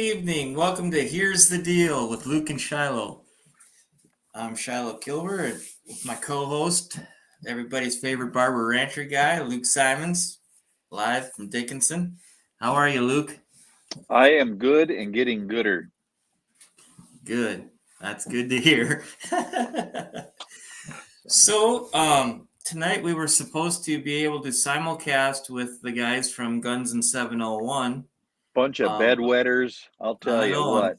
evening. Welcome to Here's the Deal with Luke and Shiloh. I'm Shiloh Kilber and with my co-host, everybody's favorite barber rancher guy, Luke Simons, live from Dickinson. How are you, Luke? I am good and getting gooder. Good. That's good to hear. So, tonight we were supposed to be able to simulcast with the guys from Guns and 701. Bunch of bedwetters, I'll tell you what.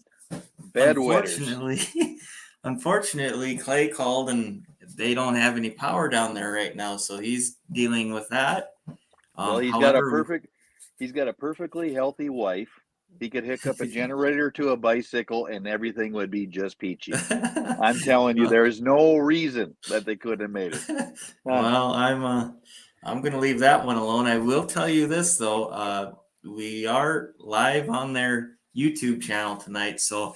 Bedwetters. Unfortunately, Clay called and they don't have any power down there right now, so he's dealing with that. Well, he's got a perfectly healthy wife. He could hook up a generator to a bicycle and everything would be just peachy. I'm telling you, there is no reason that they couldn't have made it. Well, I'm going to leave that one alone. I will tell you this though, we are live on their YouTube channel tonight, so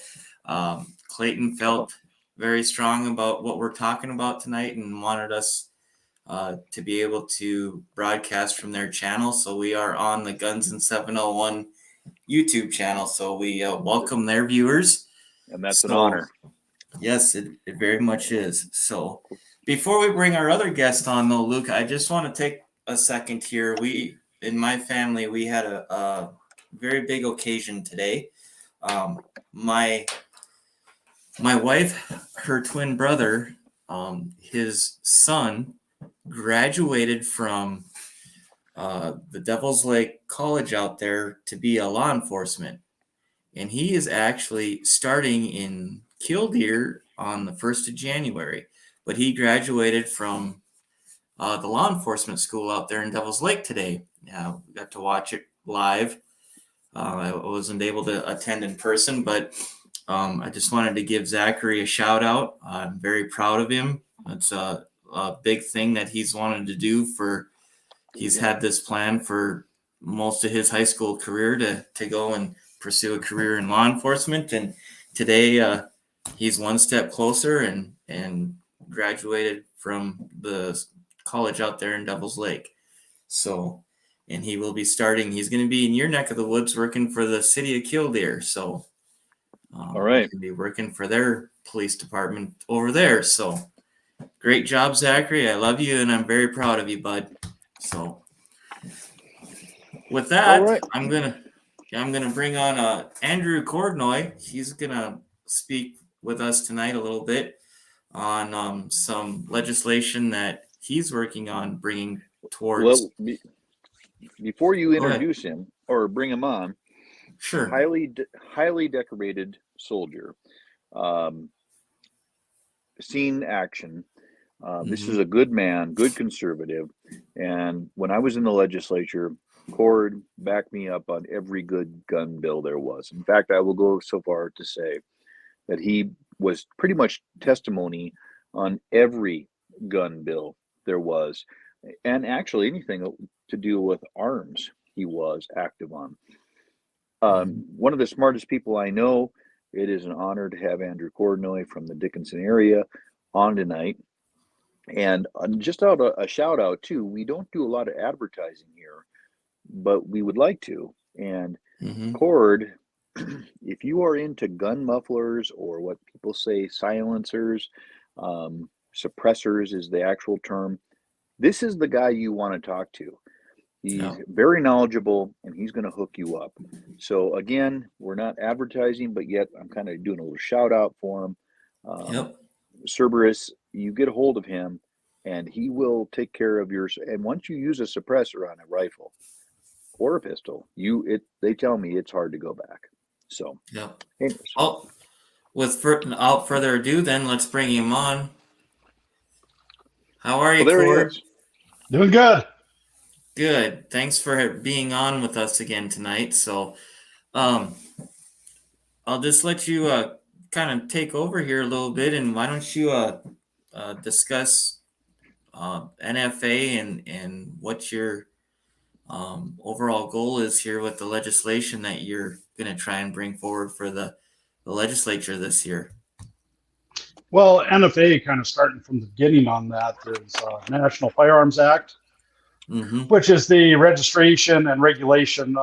Clayton felt very strong about what we're talking about tonight and wanted us to be able to broadcast from their channel. So we are on the Guns and 701 YouTube channel. So we welcome their viewers. And that's an honor. Yes, it very much is. So before we bring our other guest on though, Luke, I just want to take a second here. In my family, we had a very big occasion today. My wife, her twin brother, his son graduated from the Devil's Lake College out there to be a law enforcement. And he is actually starting in Killdeer on the 1st of January. But he graduated from the law enforcement school out there in Devil's Lake today. We got to watch it live. I wasn't able to attend in person, but I just wanted to give Zachary a shout out. I'm very proud of him. It's a big thing that he's wanted to do he's had this plan for most of his high school career to go and pursue a career in law enforcement. And today he's one step closer and graduated from the college out there in Devil's Lake. So, and he will be he's going to be in your neck of the woods working for the city of Killdeer. So, all right. He's going to be working for their police department over there. So, great job, Zachary. I love you, and I'm very proud of you, bud. So, with that, right. I'm gonna bring on Andrew Kordonowy. He's gonna speak with us tonight a little bit on some legislation that he's working on bringing towards. Well, before you introduce him or bring him on, sure. Highly decorated soldier, seen action. This is a good man, good conservative. And when I was in the legislature, Cord backed me up on every good gun bill there was. In fact, I will go so far to say that he was pretty much testimony on every gun bill there was. And actually anything to do with arms, he was active on. One of the smartest people I know. It is an honor to have Andrew Kordonowy from the Dickinson area on tonight. And just a shout out too, we don't do a lot of advertising here, but we would like to. And Cord, if you are into gun mufflers or what people say silencers, suppressors is the actual term, this is the guy you want to talk to. He's very knowledgeable and he's going to hook you up. So again, we're not advertising, but yet I'm kind of doing a little shout out for him. Cerberus, you get a hold of him and he will take care of yours. And once you use a suppressor on a rifle or a pistol, they tell me it's hard to go back. So, anyways. Without further ado, then let's bring him on. How are you, Cord? Doing good. Good. Thanks for being on with us again tonight. So, I'll just let you kind of take over here a little bit, and why don't you discuss NFA and what your overall goal is here with the legislation that you're going to try and bring forward for the legislature this year. Well, NFA kind of starting from the beginning on that is National Firearms Act. Mm-hmm. which is the registration and regulation,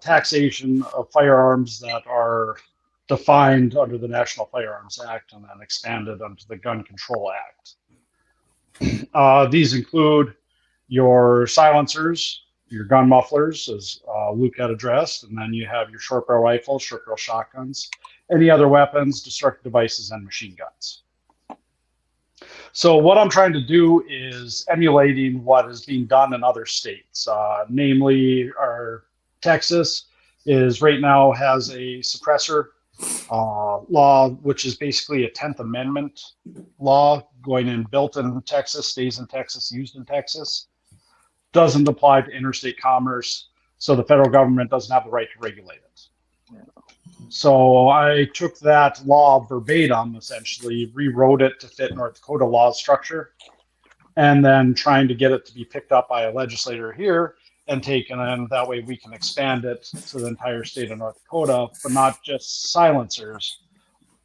taxation of firearms that are defined under the National Firearms Act and then expanded under the Gun Control Act. These include your silencers, your gun mufflers, as Luke had addressed, and then you have your short barrel rifles, short barrel shotguns, any other weapons, destructive devices, and machine guns. So what I'm trying to do is emulating what is being done in other states, namely our Texas is right now has a suppressor law, which is basically a 10th Amendment law going in, built in Texas, stays in Texas, used in Texas, doesn't apply to interstate commerce. So the federal government doesn't have the right to regulate it. So I took that law verbatim, essentially rewrote it to fit North Dakota law structure, and then trying to get it to be picked up by a legislator here and taken, and that way we can expand it to the entire state of North Dakota, but not just silencers,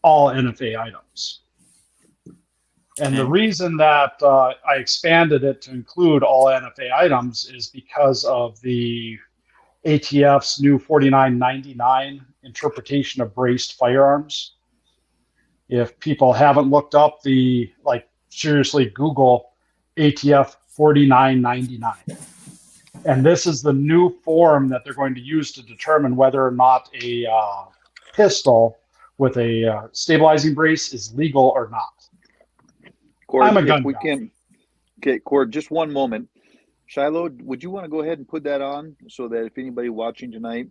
all NFA items. And the reason that I expanded it to include all NFA items is because of the ATF's new 4999 interpretation of braced firearms. If people haven't looked up seriously Google ATF 4999. And this is the new form that they're going to use to determine whether or not a pistol with a stabilizing brace is legal or not. Cord, I'm a gun if we guy. can, okay, Cord, just one moment. Shiloh, would you want to go ahead and put that on so that if anybody watching tonight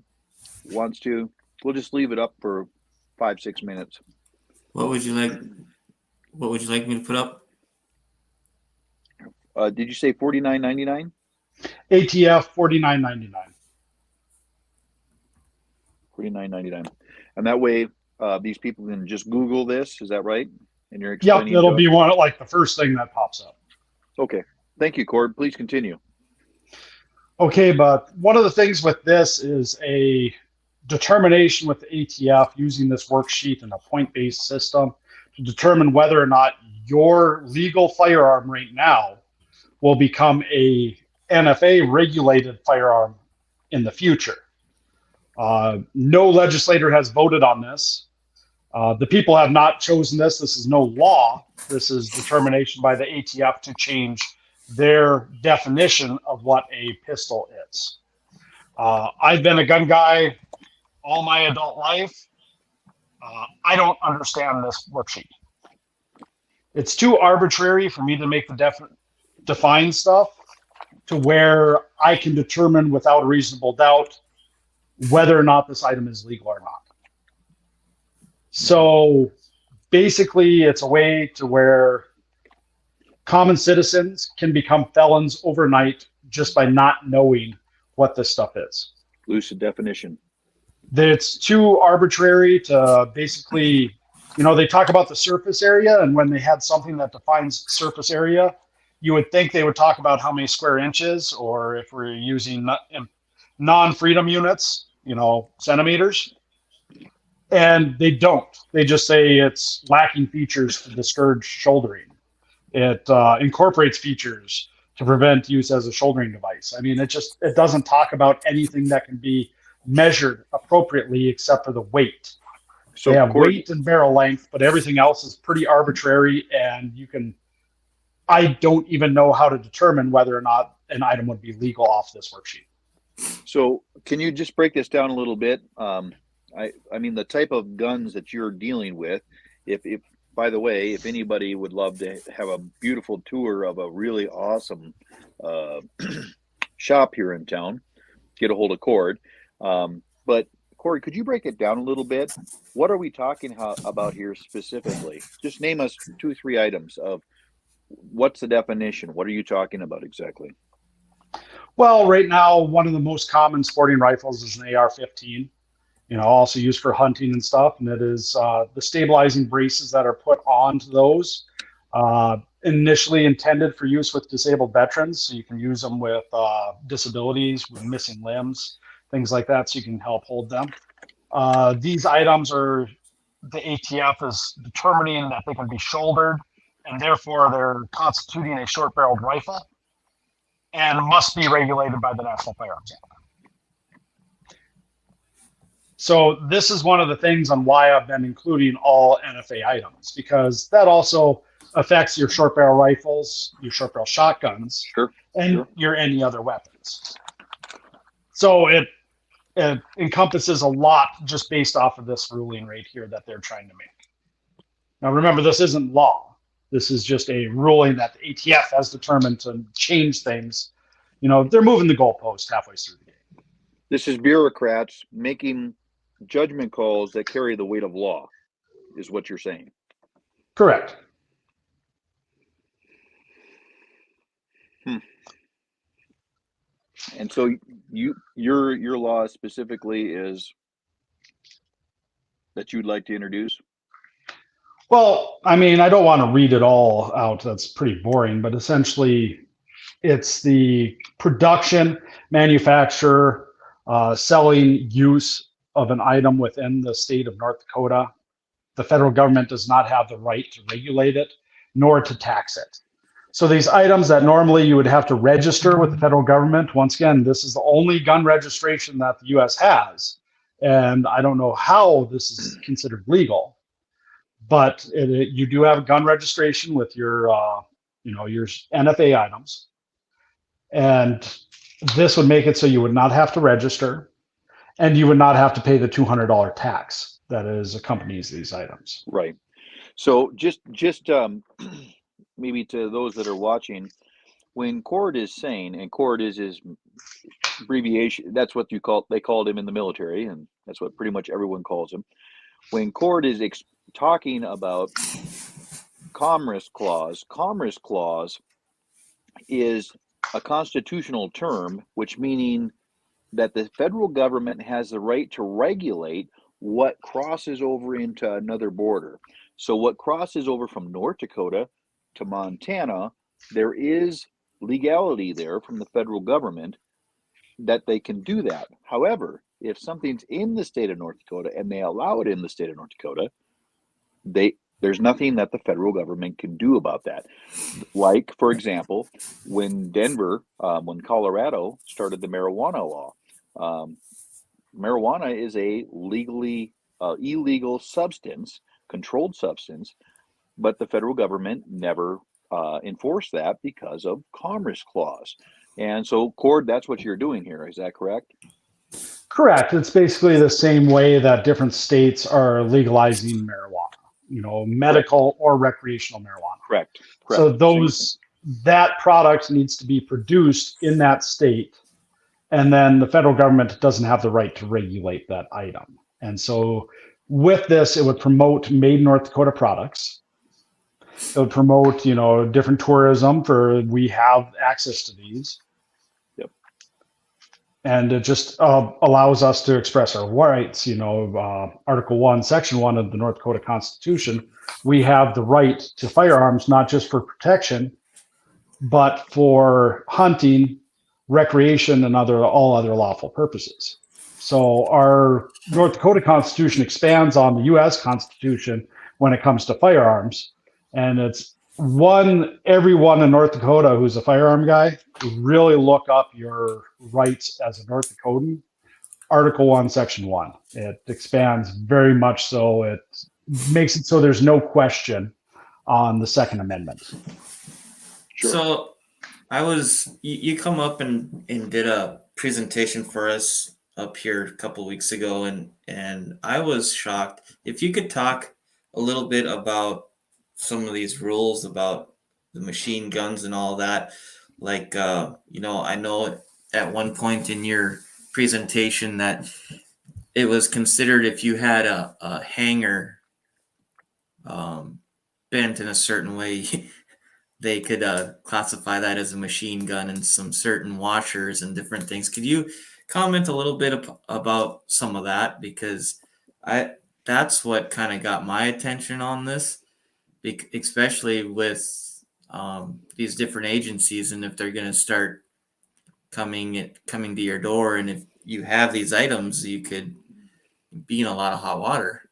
wants to, we'll just leave it up for 5-6 minutes. What would you like? What would you like me to put up? Did you say $49.99? ATF 4999. $49.99, and that way these people can just Google this. Is that right? And you're Yep, explaining. it'll be one like the first thing that pops up. Okay, thank you, Cord. Please continue. Okay, but one of the things with this is a determination with the ATF using this worksheet and a point-based system to determine whether or not your legal firearm right now will become a NFA regulated firearm in the future. No legislator has voted on this. The people have not chosen this. This is no law. This is determination by the ATF to change their definition of what a pistol is. I've been a gun guy all my adult life. I don't understand this worksheet. It's too arbitrary for me to make the define stuff to where I can determine without a reasonable doubt whether or not this item is legal or not. So basically, it's a way to where common citizens can become felons overnight just by not knowing what this stuff is. Lucid definition. It's too arbitrary to basically, they talk about the surface area, and when they had something that defines surface area, you would think they would talk about how many square inches, or if we're using non-freedom units, centimeters. And they don't. They just say it's lacking features to discourage shouldering. It incorporates features to prevent use as a shouldering device. I mean, it doesn't talk about anything that can be measured appropriately except for the weight. So they have weight and barrel length, but everything else is pretty arbitrary, and I don't even know how to determine whether or not an item would be legal off this worksheet. So can you just break this down a little bit? I mean, the type of guns that you're dealing with, if by the way, if anybody would love to have a beautiful tour of a really awesome shop here in town, get a hold of Cord. But Corey, could you break it down a little bit? What are we talking about here specifically? Just name us 2-3 items of what's the definition? What are you talking about exactly? Well, right now, one of the most common sporting rifles is an AR-15. Also used for hunting and stuff, and it is the stabilizing braces that are put onto those, initially intended for use with disabled veterans, so you can use them with disabilities, with missing limbs, things like that, so you can help hold them. These items are, the ATF is determining that they can be shouldered, and therefore they're constituting a short-barreled rifle. and must be regulated by the National Firearms Act. So this is one of the things on why I've been including all NFA items, because that also affects your short barrel rifles, your short barrel shotguns, and your any other weapons. So it encompasses a lot just based off of this ruling right here that they're trying to make. Now remember, this isn't law. This is just a ruling that the ATF has determined to change things. You know, they're moving the goalpost halfway through the game. This is bureaucrats making judgment calls that carry the weight of law, is what you're saying. Correct. And so your law specifically is that you'd like to introduce? Well, I mean, I don't want to read it all out. That's pretty boring, but essentially it's the production, manufacture, selling, use of an item within the state of North Dakota. The federal government does not have the right to regulate it, nor to tax it. So these items that normally you would have to register with the federal government, once again, this is the only gun registration that the US has. And I don't know how this is considered legal, but you do have a gun registration with your, your NFA items. And this would make it so you would not have to register, and you would not have to pay the $200 tax that is accompanies these items. Right. So just maybe to those that are watching, when Cord is saying, and Cord is his abbreviation, that's what they called him in the military, and that's what pretty much everyone calls him. When Cord is talking about Commerce Clause is a constitutional term, which meaning that the federal government has the right to regulate what crosses over into another border. So what crosses over from North Dakota to Montana, there is legality there from the federal government that they can do that. However, if something's in the state of North Dakota and they allow it in the state of North Dakota, there's nothing that the federal government can do about that. Like, for example, when Colorado started the marijuana law, marijuana is a illegal substance, controlled substance, but the federal government never enforced that because of Commerce Clause. And so, Cord, that's what you're doing here. Is that correct? Correct. It's basically the same way that different states are legalizing marijuana, medical or recreational marijuana. Correct. So that product needs to be produced in that state, and then the federal government doesn't have the right to regulate that item. And so with this, it would promote made in North Dakota products. It would promote, different tourism we have access to these. Yep. And it just allows us to express our rights. Article 1, Section 1 of the North Dakota Constitution, we have the right to firearms, not just for protection, but for hunting, recreation, and all other lawful purposes. So our North Dakota Constitution expands on the U.S. Constitution when it comes to firearms. And it's everyone in North Dakota who's a firearm guy, really look up your rights as a North Dakotan. Article 1, Section 1. It expands very much so. It makes it so there's no question on the Second Amendment. Sure. So you come up and did a presentation for us up here a couple of weeks ago, and I was shocked. If you could talk a little bit about some of these rules about the machine guns and all that, like I know at one point in your presentation that it was considered if you had a hanger bent in a certain way, they could classify that as a machine gun, and some certain washers and different things. Could you comment a little bit about some of that? Because that's what kind of got my attention on this, especially with these different agencies, and if they're going to start coming to your door, and if you have these items, you could be in a lot of hot water.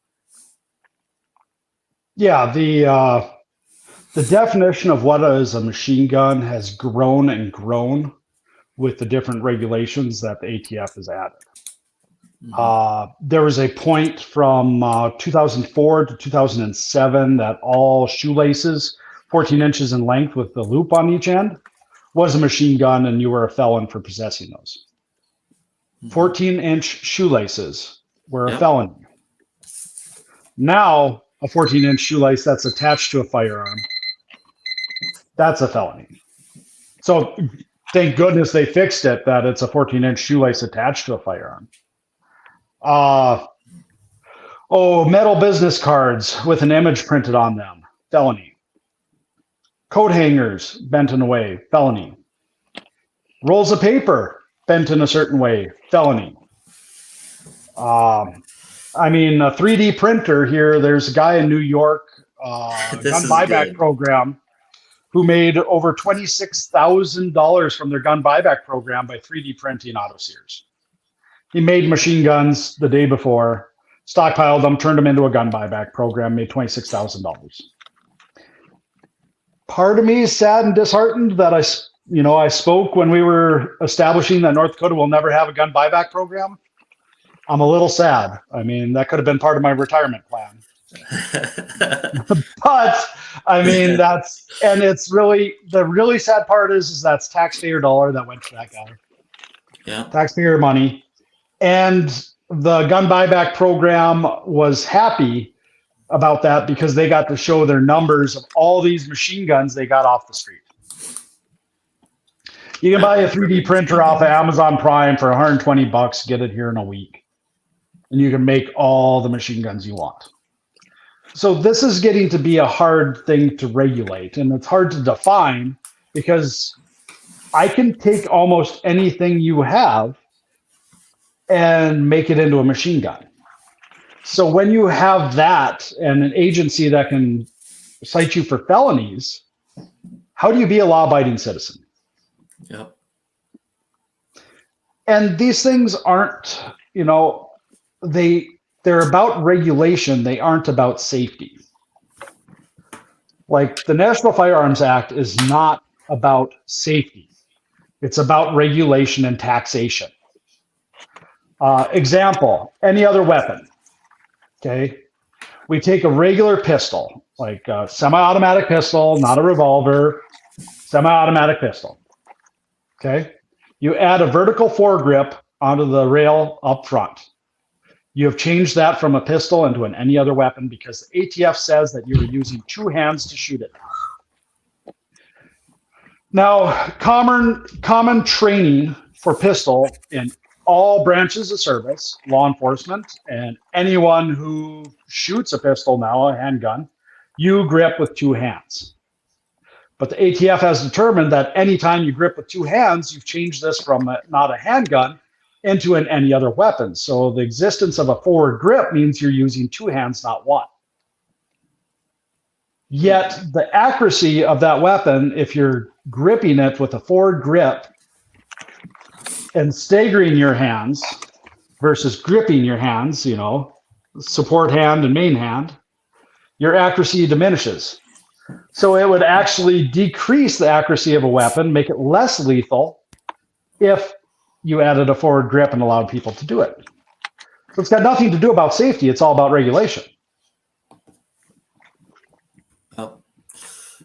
Yeah, the definition of what is a machine gun has grown and grown with the different regulations that the ATF has added. Mhm. There was a point from 2004 to 2007 that all shoelaces, 14 inches in length with the loop on each end, was a machine gun, and you were a felon for possessing those. Mhm. 14-inch shoelaces were a Yep. felony. Now, a 14-inch shoelace that's attached to a firearm, that's a felony. So thank goodness they fixed it, that it's a 14-inch shoelace attached to a firearm. Metal business cards with an image printed on them, felony. Coat hangers bent in a way, felony. Rolls of paper bent in a certain way, felony. I mean, a 3D printer here, there's a guy in New York, This gun is buyback good. program, who made over $26,000 from their gun buyback program by 3D printing auto sears. He made machine guns the day before, stockpiled them, turned them into a gun buyback program, made $26,000. Part of me is sad and disheartened that I spoke when we were establishing that North Dakota will never have a gun buyback program. I'm a little sad. I mean, that could have been part of my retirement plan. But I mean, it's really, the really sad part is that's taxpayer dollar that went to that guy. Yeah. Taxpayer money. And the gun buyback program was happy about that because they got to show their numbers of all these machine guns they got off the street. You can buy a 3D printer off of Amazon Prime for $120, get it here in a week. And you can make all the machine guns you want. So this is getting to be a hard thing to regulate, and it's hard to define because I can take almost anything you have and make it into a machine gun. So when you have that and an agency that can cite you for felonies, how do you be a law-abiding citizen? Yep. And these things aren't, they're about regulation. They aren't about safety. Like the National Firearms Act is not about safety. It's about regulation and taxation. Example, any other weapon. Okay. We take a regular pistol, like a semi-automatic pistol, not a revolver, semi-automatic pistol. Okay. You add a vertical foregrip onto the rail up front. You have changed that from a pistol into any other weapon because the ATF says that you are using two hands to shoot it. Now, common training for pistol in all branches of service, law enforcement, and anyone who shoots a pistol now, a handgun, you grip with two hands. But the ATF has determined that anytime you grip with two hands, you've changed this from not a handgun into any other weapon. So the existence of a forward grip means you're using two hands, not one. Yet the accuracy of that weapon, if you're gripping it with a forward grip and staggering your hands versus gripping your hands, support hand and main hand, your accuracy diminishes. So it would actually decrease the accuracy of a weapon, make it less lethal if you added a forward grip and allowed people to do it. So it's got nothing to do about safety. It's all about regulation. Yep.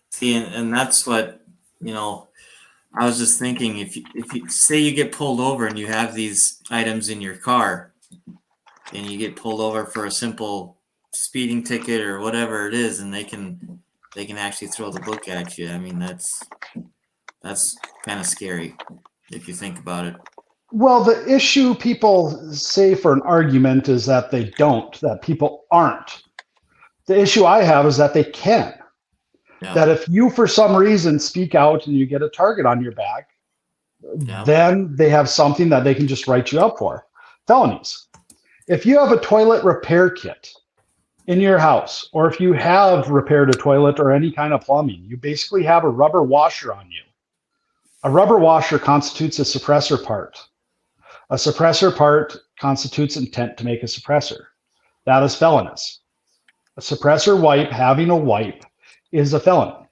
See, and that's what, I was just thinking, if you say you get pulled over and you have these items in your car and you get pulled over for a simple speeding ticket or whatever it is, and they can actually throw the book at you. I mean, that's kind of scary if you think about it. Well, the issue people say for an argument is that they don't, that people aren't. The issue I have is that they can. Yeah. That if you, for some reason, speak out and you get a target on your back, Yeah. then they have something that they can just write you up for. Felonies. If you have a toilet repair kit in your house, or if you have repaired a toilet or any kind of plumbing, you basically have a rubber washer on you. A rubber washer constitutes a suppressor part. A suppressor part constitutes intent to make a suppressor. That is felonious. A suppressor wipe, having a wipe, is a felony.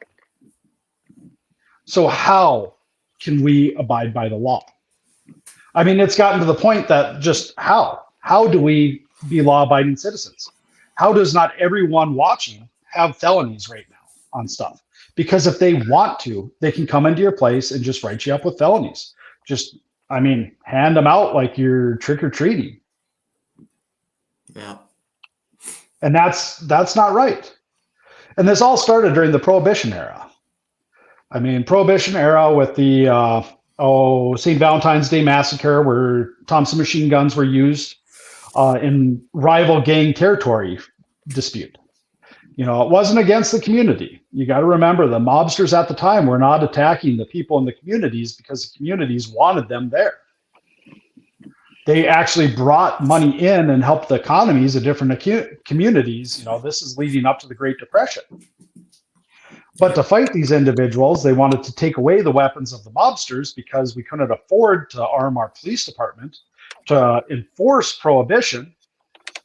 So how can we abide by the law? I mean, it's gotten to the point that just how do we be law-abiding citizens? How does not everyone watching have felonies right now on stuff? Because if they want to, they can come into your place and just write you up with felonies. Just, I mean, hand them out like you're trick-or-treating. Yeah. And that's not right. And this all started during the Prohibition era. I mean, Prohibition era with the St. Valentine's Day Massacre, where Thompson machine guns were used in rival gang territory dispute. You know, it wasn't against the community. You got to remember, the mobsters at the time were not attacking the people in the communities because the communities wanted them there. They actually brought money in and helped the economies of different communities. You know, this is leading up to the Great Depression. But to fight these individuals, they wanted to take away the weapons of the mobsters because we couldn't afford to arm our police department to enforce prohibition.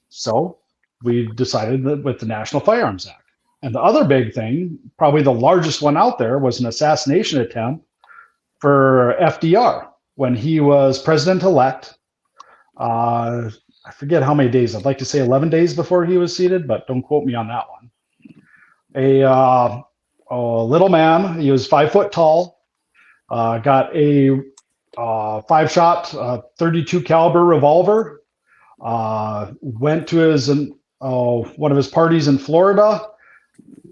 So we decided that with the National Firearms Act. And the other big thing, probably the largest one out there, was an assassination attempt for FDR when he was president-elect. I forget how many days. I'd like to say 11 days before he was seated, but don't quote me on that one. A little man, he was 5 foot tall, got a 5-shot 32 caliber revolver, went to his one of his parties in Florida,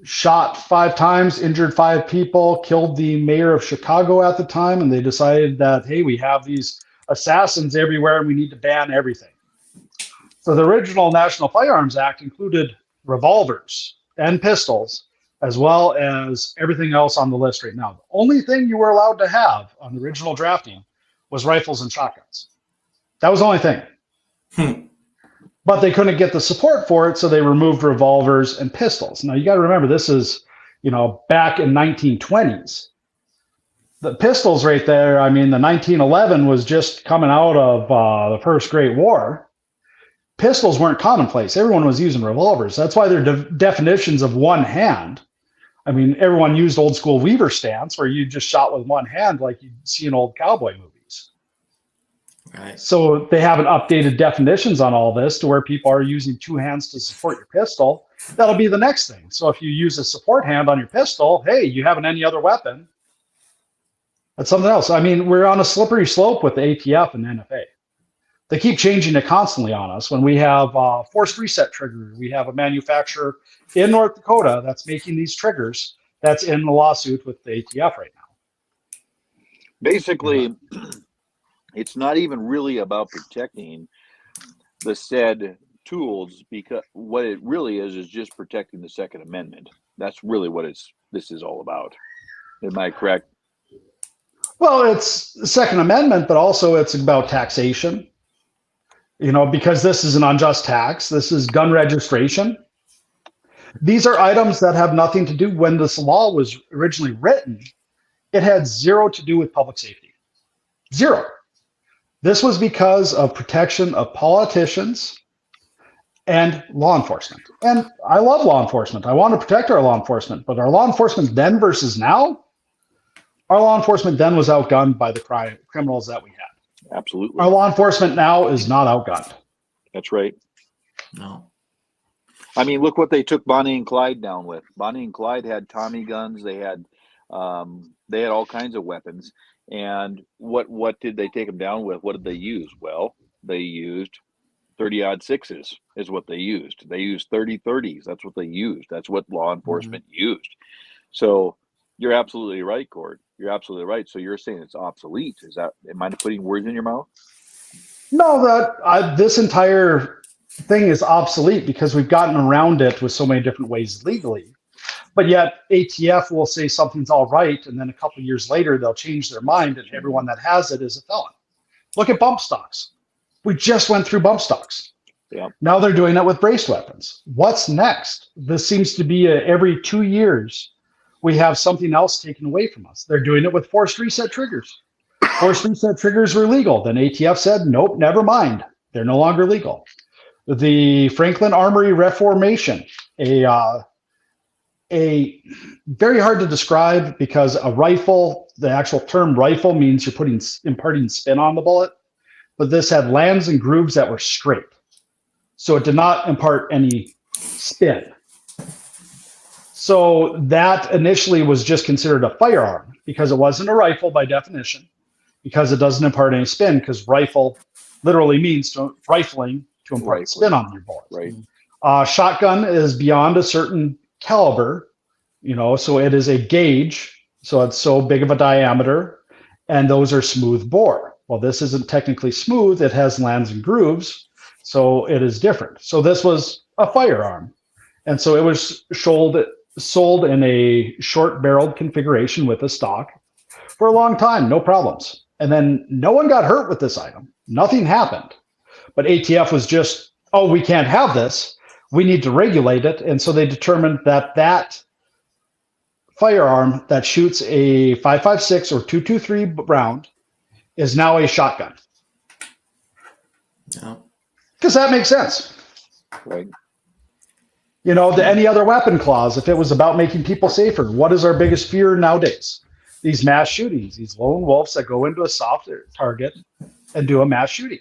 shot 5 times, injured 5 people, killed the mayor of Chicago at the time, and they decided that, hey, we have these assassins everywhere and we need to ban everything. So the original National Firearms Act included revolvers and pistols, as well as everything else on the list right now. The only thing you were allowed to have on the original drafting was rifles and shotguns. That was the only thing. But they couldn't get the support for it, so they removed revolvers and pistols. Now, you got to remember, this is, you know, back in 1920s. The pistols right there, I mean, the 1911 was just coming out of the First Great War. Pistols weren't commonplace. Everyone was using revolvers. That's why their definitions of one hand. I mean, everyone used old school Weaver stance where you just shot with one hand like you'd see in old cowboy movies. Right. So they haven't updated definitions on all this to where people are using 2 hands to support your pistol. That'll be the next thing. So if you use a support hand on your pistol, hey, you haven't any other weapon. That's something else. I mean, we're on a slippery slope with the ATF and NFA. They keep changing it constantly on us. When we have forced reset triggers, we have a manufacturer in North Dakota that's making these triggers that's in the lawsuit with the ATF right now. Basically, it's not even really about protecting the said tools, because what it really is just protecting the Second Amendment. That's really what this is all about. Am I correct? Well, it's the Second Amendment, but also it's about taxation. You know, because this is an unjust tax. This is gun registration. These are items that have nothing to do. When this law was originally written, it had zero to do with public safety. Zero. This was because of protection of politicians and law enforcement. And I love law enforcement. I want to protect our law enforcement. But our law enforcement then versus now, our law enforcement then was outgunned by the criminals that we had. Absolutely. Our law enforcement now is not outgunned. That's right. No. I mean, look what they took Bonnie and Clyde down with. Bonnie and Clyde had Tommy guns. They had all kinds of weapons. And what did they take them down with? What did they use? Well, they used 30-06s is what they used. They used 30-30s. That's what they used. That's what law enforcement used. So you're absolutely right, Cord. You're absolutely right. So you're saying it's obsolete. Am I putting words in your mouth? No, this entire thing is obsolete because we've gotten around it with so many different ways legally. But yet ATF will say something's all right, and then a couple of years later they'll change their mind, and everyone that has it is a felon. Look at bump stocks. We just went through bump stocks. Yeah. Now they're doing it with braced weapons. What's next? This seems to be every 2 years we have something else taken away from us. They're doing it with forced reset triggers. Forced reset triggers were legal. Then ATF said, nope, never mind. They're no longer legal. The Franklin Armory Reformation, a very hard to describe because a rifle, the actual term rifle means you're imparting spin on the bullet. but this had lands and grooves that were straight. So it did not impart any spin. So that initially was just considered a firearm because it wasn't a rifle by definition, because it doesn't impart any spin, because rifle literally means rifling to impart spin on your bullet. Right. Shotgun is beyond a certain caliber, so it is a gauge, so it's so big of a diameter, and those are smooth bore. Well, this isn't technically smooth, it has lands and grooves, so it is different. So this was a firearm, and so it was sold in a short barreled configuration with a stock for a long time, no problems. And then no one got hurt with this item. Nothing happened. But ATF was just, oh, we can't have this. We need to regulate it. And so they determined that firearm that shoots a 5.56 or 2.23 round is now a shotgun. No. Because that makes sense. Right. The any other weapon clause, if it was about making people safer, what is our biggest fear nowadays? These mass shootings, these lone wolves that go into a soft target and do a mass shooting.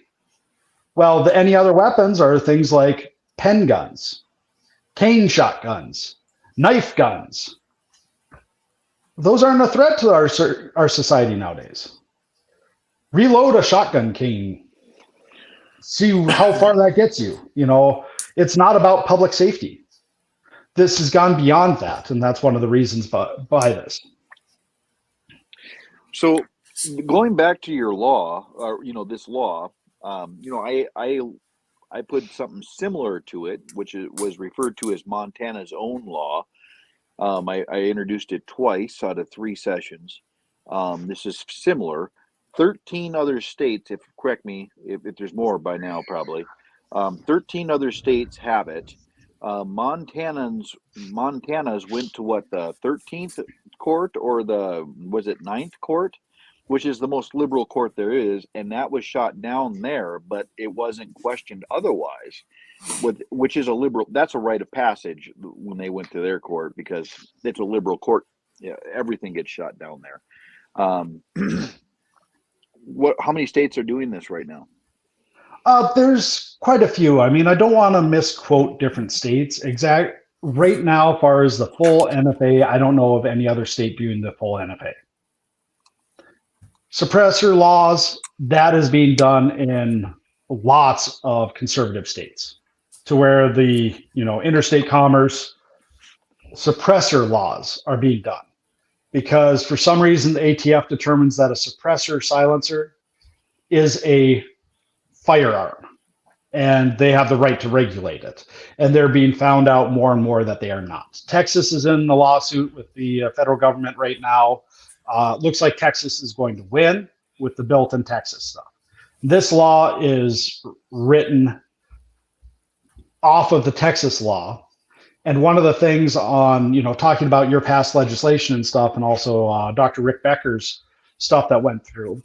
Well, the any other weapons are things like pen guns, cane shotguns, knife guns. Those aren't a threat to our society nowadays. Reload a shotgun cane. See how far that gets you. It's not about public safety. This has gone beyond that, and that's one of the reasons by this. So going back to your law, or this law, I put something similar to it, which was referred to as Montana's own law. I introduced it twice out of 3 sessions. This is similar. 13 other states, correct me if there's more by now, probably. 13 other states have it. Montana's went to what, the 13th court, or was it 9th court, which is the most liberal court there is, and that was shot down there, but it wasn't questioned otherwise, which is a liberal, that's a rite of passage when they went to their court, because it's a liberal court. Yeah, everything gets shot down there. How many states are doing this right now? There's quite a few. I mean, I don't want to misquote different states. Right now, as far as the full NFA, I don't know of any other state doing the full NFA. Suppressor laws, that is being done in lots of conservative states, to where the interstate commerce suppressor laws are being done, because for some reason the ATF determines that a suppressor silencer is a firearm, and they have the right to regulate it. And they're being found out more and more that they are not. Texas is in the lawsuit with the federal government right now. Looks like Texas is going to win with the Built in Texas stuff. This law is written off of the Texas law. And one of the things on, talking about your past legislation and stuff, and also Dr. Rick Becker's stuff that went through,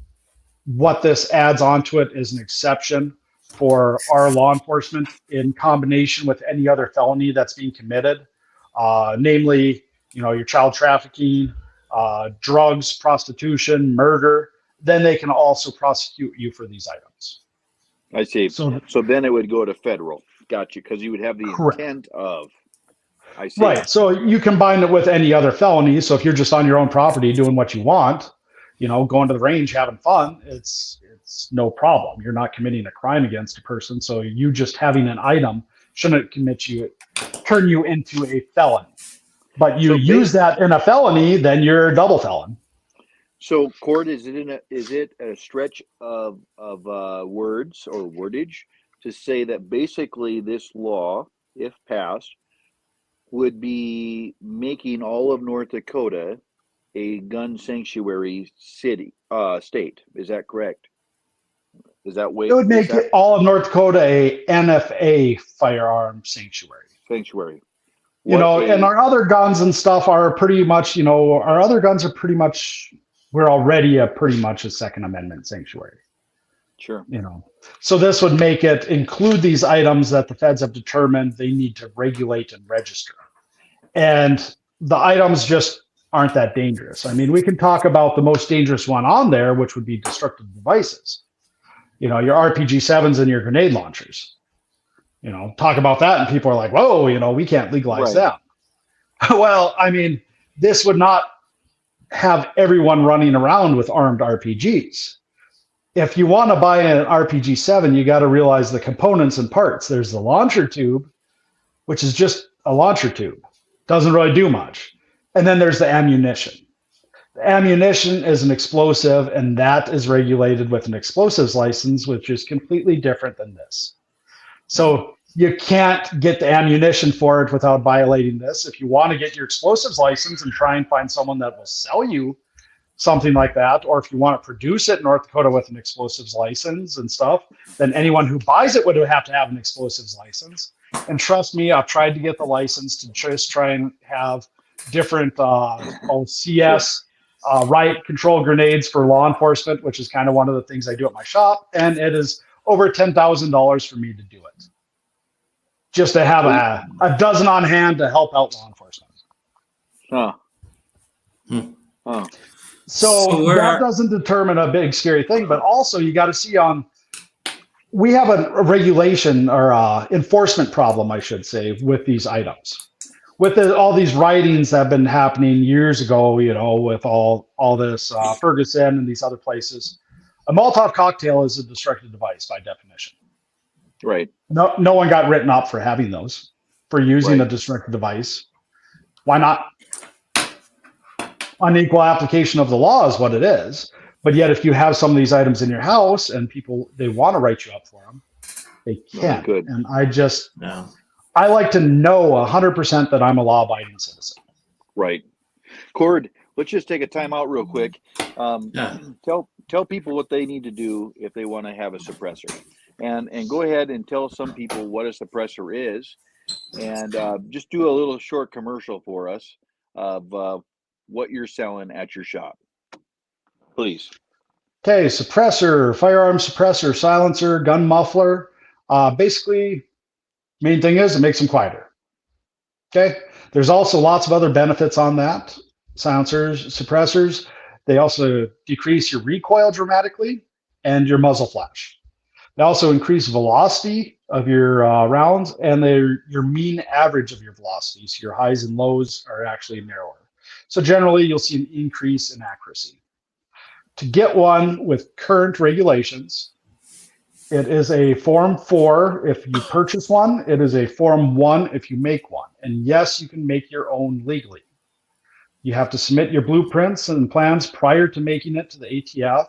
what this adds onto it is an exception for our law enforcement in combination with any other felony that's being committed, namely, your child trafficking, drugs, prostitution, murder. Then they can also prosecute you for these items. I see. So then it would go to federal. Gotcha. Because you would have the Correct. Intent of. I see. Right. So you combine it with any other felony. So if you're just on your own property doing what you want, going to the range, having fun, it's no problem. You're not committing a crime against a person. So you just having an item shouldn't turn you into a felon. But you use that in a felony, then you're a double felon. So, Cord, is it a stretch of words or wordage to say that basically this law, if passed, would be making all of North Dakota a gun sanctuary state? Is that correct? Is that way? It would make all of North Dakota a NFA firearm sanctuary. And our other guns and stuff are pretty much, we're already pretty much a Second Amendment sanctuary. Sure. So this would make it include these items that the feds have determined they need to regulate and register. And the items just aren't that dangerous. I mean, we can talk about the most dangerous one on there, which would be destructive devices. your RPG-7s and your grenade launchers. Talk about that, and people are like, whoa, we can't legalize Right. that. Well, I mean, this would not have everyone running around with armed RPGs. If you want to buy an RPG-7, you got to realize the components and parts. There's the launcher tube, which is just a launcher tube. Doesn't really do much. And then there's the ammunition. The ammunition is an explosive, and that is regulated with an explosives license, which is completely different than this. So you can't get the ammunition for it without violating this. If you want to get your explosives license and try and find someone that will sell you something like that, or if you want to produce it in North Dakota with an explosives license and stuff, then anyone who buys it would have to have an explosives license. And trust me, I've tried to get the license to just try and have different CS riot control grenades for law enforcement, which is kind of one of the things I do at my shop. And it is over $10,000 for me to do it, just to have a dozen on hand to help out law enforcement. Huh. Huh. So that doesn't determine a big scary thing, but also you got to see we have a regulation or enforcement problem, I should say, with these items. With all these writings that have been happening years ago, with all this Ferguson and these other places, a Molotov cocktail is a destructive device by definition. Right. No one got written up for having those, for using a destructive device. Why not? Unequal application of the law is what it is. But yet, if you have some of these items in your house and people, they want to write you up for them, they can't. Good. And I like to know 100% that I'm a law-abiding citizen. Right. Cord, let's just take a time out real quick. Tell people what they need to do if they want to have a suppressor. And go ahead and tell some people what a suppressor is. And just do a little short commercial for us of what you're selling at your shop. Please. Okay, suppressor, firearm suppressor, silencer, gun muffler. Basically, main thing is it makes them quieter. Okay, there's also lots of other benefits on that. Silencers, suppressors, they also decrease your recoil dramatically and your muzzle flash. They also increase velocity of your rounds and your mean average of your velocities. Your highs and lows are actually narrower. So generally, you'll see an increase in accuracy. To get one with current regulations, it is a Form 4 if you purchase one. It is a Form 1 if you make one. And yes, you can make your own legally. You have to submit your blueprints and plans prior to making it to the ATF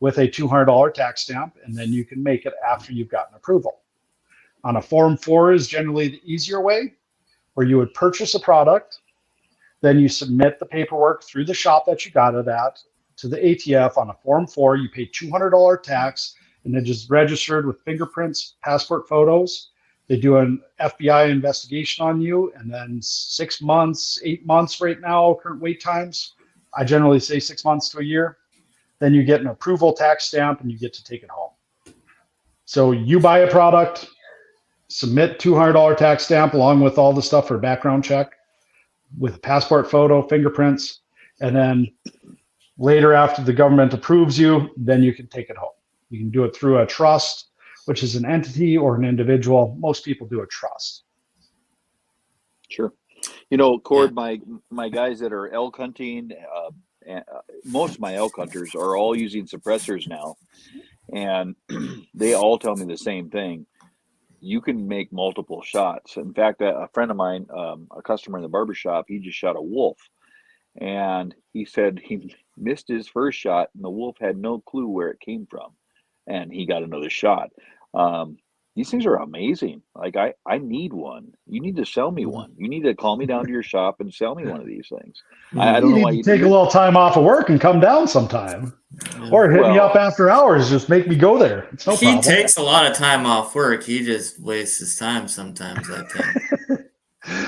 with a $200 tax stamp, and then you can make it after you've gotten approval. On a Form 4 is generally the easier way, where you would purchase a product, then you submit the paperwork through the shop that you got it at to the ATF on a Form 4. You pay $200 tax, and it is registered with fingerprints, passport photos. They do an FBI investigation on you, and then 6 months, 8 months right now, current wait times. I generally say 6 months to a year. Then you get an approval tax stamp, and you get to take it home. So you buy a product, submit $200 tax stamp along with all the stuff for background check with a passport photo, fingerprints, and then later after the government approves you, then you can take it home. You can do it through a trust, which is an entity or an individual. Most people do a trust. Sure. Cord, my guys that are elk hunting, most of my elk hunters are all using suppressors now, and they all tell me the same thing. You can make multiple shots. In fact, a friend of mine, a customer in the barbershop, he just shot a wolf, and he said he missed his first shot, and the wolf had no clue where it came from, and he got another shot. These things are amazing. Like I need one. You need to sell me one. You need to call me down to your shop and sell me one of these things. I don't know why you take a little time off of work and come down sometime, or hit me up after hours. Just make me go there. It's no problem. He takes a lot of time off work. He just wastes his time sometimes, I think.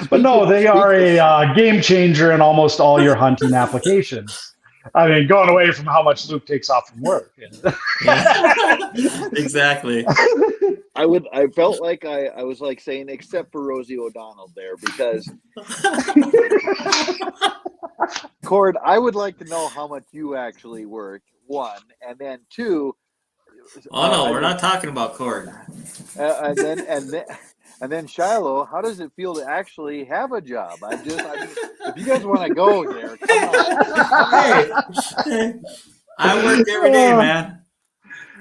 But no, they are a game changer in almost all your hunting applications. I mean, going away from how much Luke takes off from work. Yeah. Exactly. I felt like I was like saying, except for Rosie O'Donnell there, because Cord, I would like to know how much you actually work, one, and then two, Oh no, I we're mean, not talking about Cord. and then Shiloh, how does it feel to actually have a job? I mean, if you guys want to go there, come on. Hey, I work every day, man.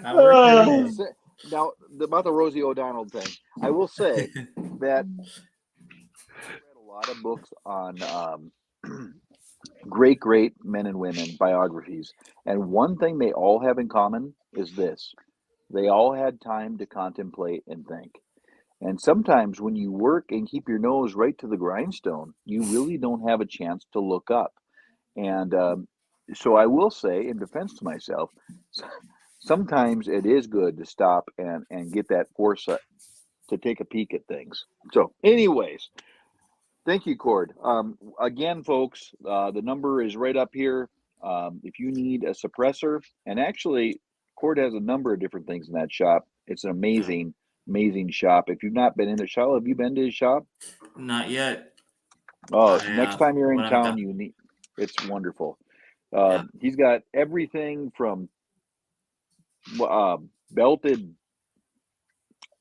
I work I every will day. say, now about the Rosie O'Donnell thing, I will say that I read a lot of books on great men and women biographies, and one thing they all have in common is this: they all had time to contemplate and think. And sometimes when you work and keep your nose right to the grindstone, you really don't have a chance to look up. And so I will say, in defense to myself, sometimes it is good to stop and get that foresight to take a peek at things. So, anyways, thank you, Cord. Again, folks, the number is right up here. If you need a suppressor, and actually, Cord has a number of different things in that shop. It's an amazing shop. If you've not been in the shop, have you been to his shop? Not yet. Oh, next time you're in When I'm town, done. you need. It's wonderful. Yeah. He's got everything from belted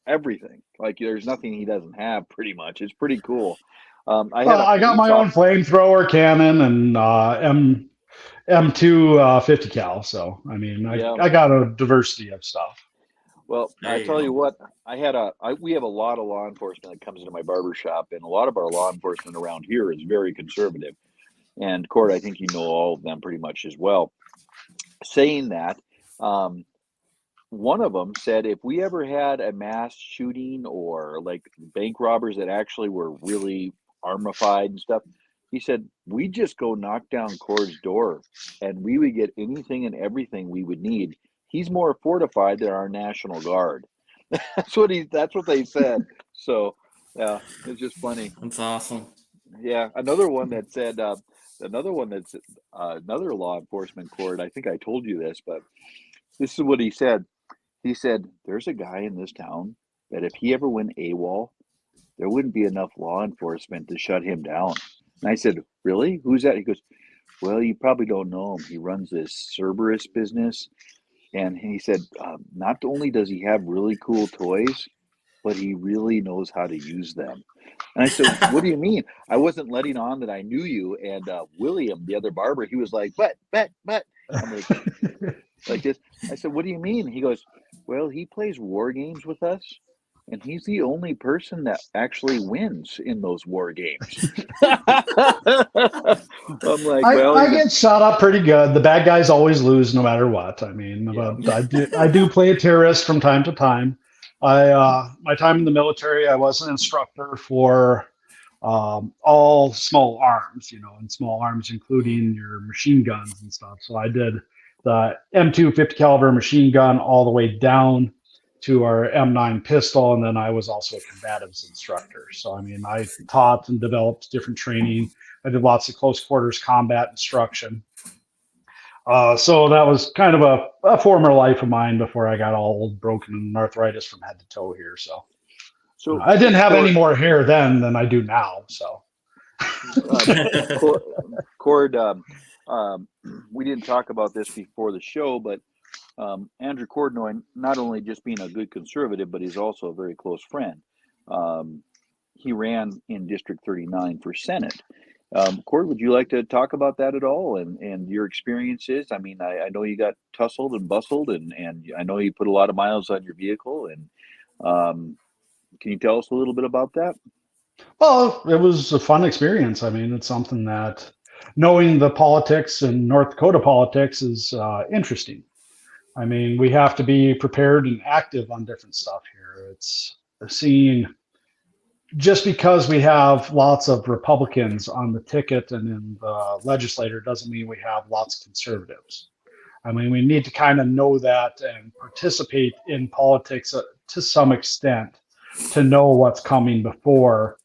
everything. Like there's nothing he doesn't have. Pretty much, it's pretty cool. I had a I got police my own officer. flamethrower cannon and M2 50 cal. So I mean, Yeah. I got a diversity of stuff. Well, There I you tell go. you what, we have a lot of law enforcement that comes into my barber shop, and a lot of our law enforcement around here is very conservative. And Cord, I think you know all of them pretty much as well. Saying that, one of them said if we ever had a mass shooting or like bank robbers that actually were really armified and stuff, he said we just go knock down Cord's door and we would get anything and everything we would need. He's more fortified than our National Guard. That's what they said. So yeah, it's just funny. That's awesome. Yeah, another one that said another law enforcement Cord. I think I told you this, but this is what he said. He said, there's a guy in this town that if he ever went AWOL, there wouldn't be enough law enforcement to shut him down. And I said, really? Who's that? He goes, well, you probably don't know him. He runs this Cerberus business. And he said, not only does he have really cool toys, but he really knows how to use them. And I said, what do you mean? I wasn't letting on that I knew you. And William, the other barber, he was like, but. I'm like this. I said, what do you mean? He goes, well, he plays war games with us, and he's the only person that actually wins in those war games. I'm like, well, I get shot up pretty good. The bad guys always lose no matter what. I mean, yeah. but I do play a terrorist from time to time. My time in the military, I was an instructor for all small arms, and small arms including your machine guns and stuff. So I did the M2 50 caliber machine gun all the way down to our M9 pistol, and then I was also a combatives instructor. So I mean, I taught and developed different training. I did lots of close quarters combat instruction. So that was kind of a former life of mine before I got all old, broken, and arthritis from head to toe here. So I didn't have any more hair then than I do now. So Cord, we didn't talk about this before the show, but Andrew Kordonowy, not only just being a good conservative, but he's also a very close friend. He ran in District 39 for Senate. Cord, would you like to talk about that at all and your experiences? I mean, I know you got tussled and bustled, and I know you put a lot of miles on your vehicle. And can you tell us a little bit about that? Well, it was a fun experience. I mean, it's something that knowing the politics in North Dakota politics is interesting. I mean, we have to be prepared and active on different stuff here. It's seeing just because we have lots of Republicans on the ticket and in the legislature doesn't mean we have lots of conservatives. I mean, we need to kind of know that and participate in politics to some extent to know what's coming before